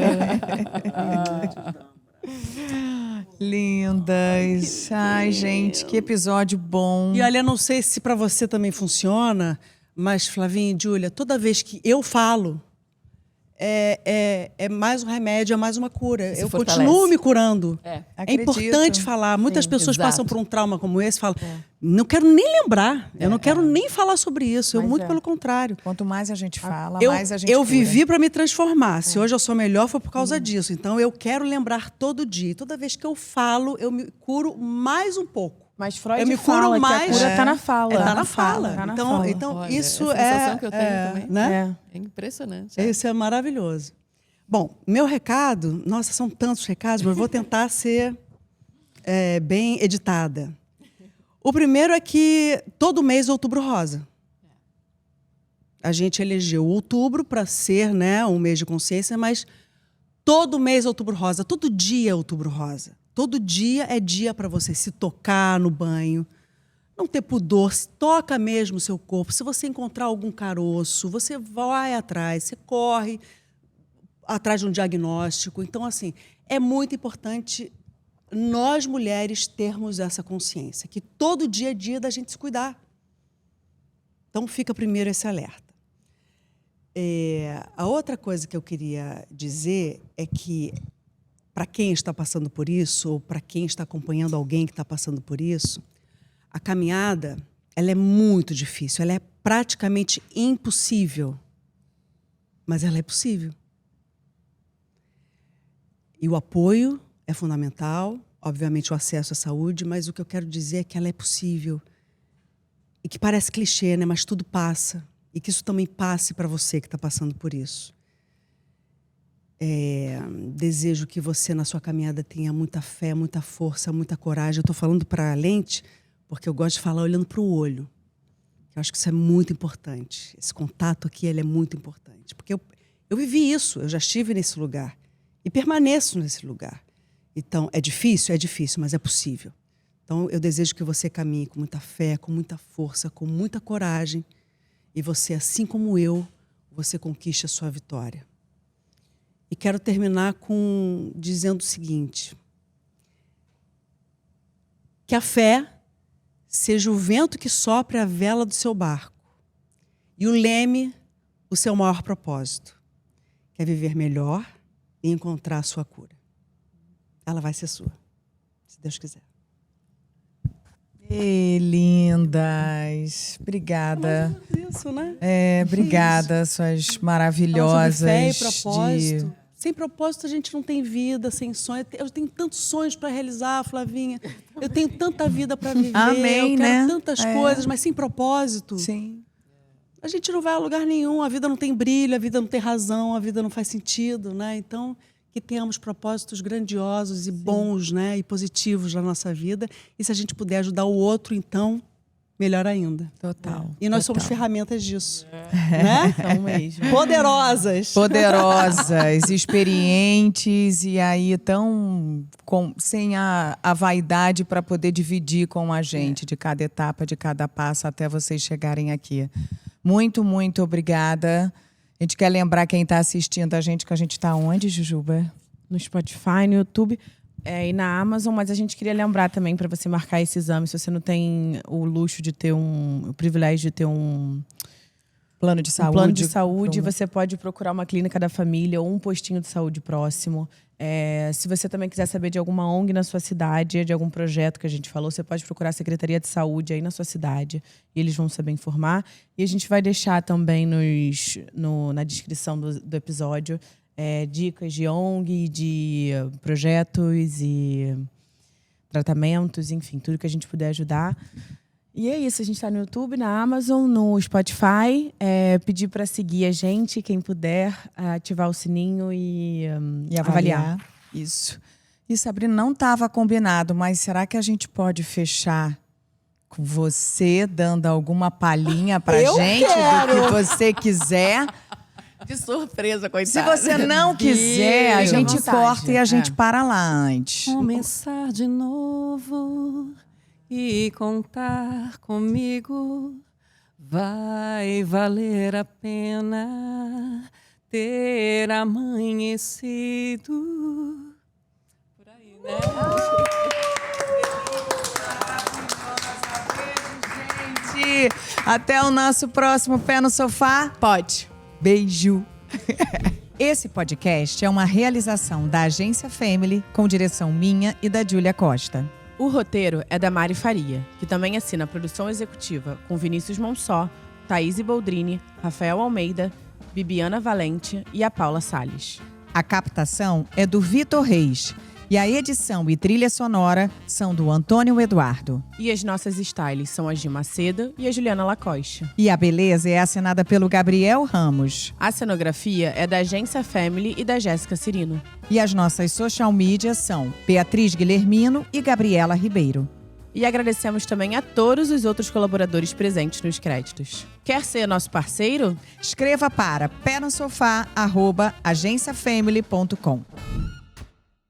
Lindas. Ai, gente, que episódio bom. E olha, não sei se para você também funciona, mas, Flavinha e Júlia, toda vez que eu falo, é mais um remédio, é mais uma cura. Se eu fortalece. continuo me curando. É Acredito. importante falar. Muitas pessoas exato. passam por um trauma como esse e falam, não quero nem lembrar, eu não quero nem falar sobre isso. Eu, muito pelo contrário. Quanto mais a gente fala, Eu, mais a gente eu cura. vivi para me transformar. Se hoje eu sou melhor, foi por causa disso. Então, eu quero lembrar todo dia. Toda vez que eu falo, eu me curo mais um pouco. Mas Freud Eu me fala curo que mais. a cura tá na fala. Tá na fala. Tá na Então, fala. então Olha, isso é a sensação que eu tenho também. né? É impressionante. Isso é maravilhoso. Bom, meu recado, nossa, são tantos recados, mas eu vou tentar ser bem editada. O primeiro é que todo mês é Outubro Rosa. A gente elegeu outubro para ser, né, um mês de consciência, mas todo mês é Outubro Rosa, todo dia é Outubro Rosa. Todo dia é dia para você se tocar no banho, não ter pudor, toca mesmo o seu corpo. Se você encontrar algum caroço, você vai atrás, você corre atrás de um diagnóstico. Então, assim, é muito importante nós, mulheres, termos essa consciência, que todo dia é dia da gente se cuidar. Então, fica primeiro esse alerta. A outra coisa que eu queria dizer é que, para quem está passando por isso, ou para quem está acompanhando alguém que está passando por isso, a caminhada, ela é muito difícil, ela é praticamente impossível, mas ela é possível. E o apoio é fundamental, obviamente o acesso à saúde, mas o que eu quero dizer é que ela é possível. E que parece clichê, né? Mas tudo passa. E que isso também passe para você que está passando por isso. Desejo que você, na sua caminhada, tenha muita fé, muita força, muita coragem. Eu estou falando para a lente, porque eu gosto de falar olhando para o olho. Eu acho que isso é muito importante. Esse contato aqui, ele é muito importante. Porque eu vivi isso, eu já estive nesse lugar. E permaneço nesse lugar. Então, é difícil, mas é possível. Então, eu desejo que você caminhe com muita fé, com muita força, com muita coragem. E você, assim como eu, você conquiste a sua vitória. E quero terminar dizendo o seguinte. Que a fé seja o vento que sopre a vela do seu barco. E o leme, o seu maior propósito. Que é viver melhor e encontrar a sua cura. Ela vai ser sua, se Deus quiser. Lindas. Obrigada. Isso, né? Obrigada, suas maravilhosas. Fé e propósito. Sem propósito a gente não tem vida, sem sonho. Eu tenho tantos sonhos para realizar, Flavinha. Eu tenho tanta vida para viver. Amém, eu quero né? tantas coisas, mas sem propósito. Sim. A gente não vai a lugar nenhum. A vida não tem brilho, a vida não tem razão, a vida não faz sentido, né? Então, que tenhamos propósitos grandiosos e bons, né? E positivos na nossa vida. E se a gente puder ajudar o outro, então, melhor ainda. Total. E nós somos ferramentas disso. Né? São mesmo. Poderosas. Poderosas, experientes e aí sem a vaidade para poder dividir com a gente de cada etapa, de cada passo até vocês chegarem aqui. Muito, muito obrigada. A gente quer lembrar quem está assistindo a gente que a gente está onde, Jujuba? No Spotify, no YouTube e na Amazon, mas a gente queria lembrar também para você marcar esse exame, se você não tem o luxo de ter o privilégio de ter um plano de saúde. Plano de saúde, você pode procurar uma clínica da família ou um postinho de saúde próximo. Se você também quiser saber de alguma ONG na sua cidade, de algum projeto que a gente falou, você pode procurar a Secretaria de Saúde aí na sua cidade e eles vão saber informar. E a gente vai deixar também na descrição do episódio dicas de ONG, de projetos e tratamentos, enfim, tudo que a gente puder ajudar. E é isso, a gente está no YouTube, na Amazon, no Spotify. Pedir para seguir a gente, quem puder, ativar o sininho e avaliar. Isso. E, Sabrina, não estava combinado, mas será que a gente pode fechar com você dando alguma palhinha pra gente do que você quiser? De surpresa, coitada. Se você não quiser, a gente vontade. corta e a gente para lá antes. Começar de novo e contar comigo vai valer a pena ter amanhecido. Por aí, né? Gente, até o nosso próximo Pé no Sofá. Pode. Beijo. Esse podcast é uma realização da Agência Family, com direção minha e da Júlia Costa. O roteiro é da Mari Faria, que também assina a produção executiva com Vinícius Monsó, Thaís Boldrini, Rafael Almeida, Bibiana Valente e a Paula Salles. A captação é do Vitor Reis e a edição e trilha sonora são do Antônio Eduardo. E as nossas styles são a Gi Macedo e a Juliana Lacoste. E a beleza é assinada pelo Gabriel Ramos. A cenografia é da Agência Family e da Jéssica Cirino. E as nossas social media são Beatriz Guilhermino e Gabriela Ribeiro. E agradecemos também a todos os outros colaboradores presentes nos créditos. Quer ser nosso parceiro? Escreva para penosofá@agenciafamily.com.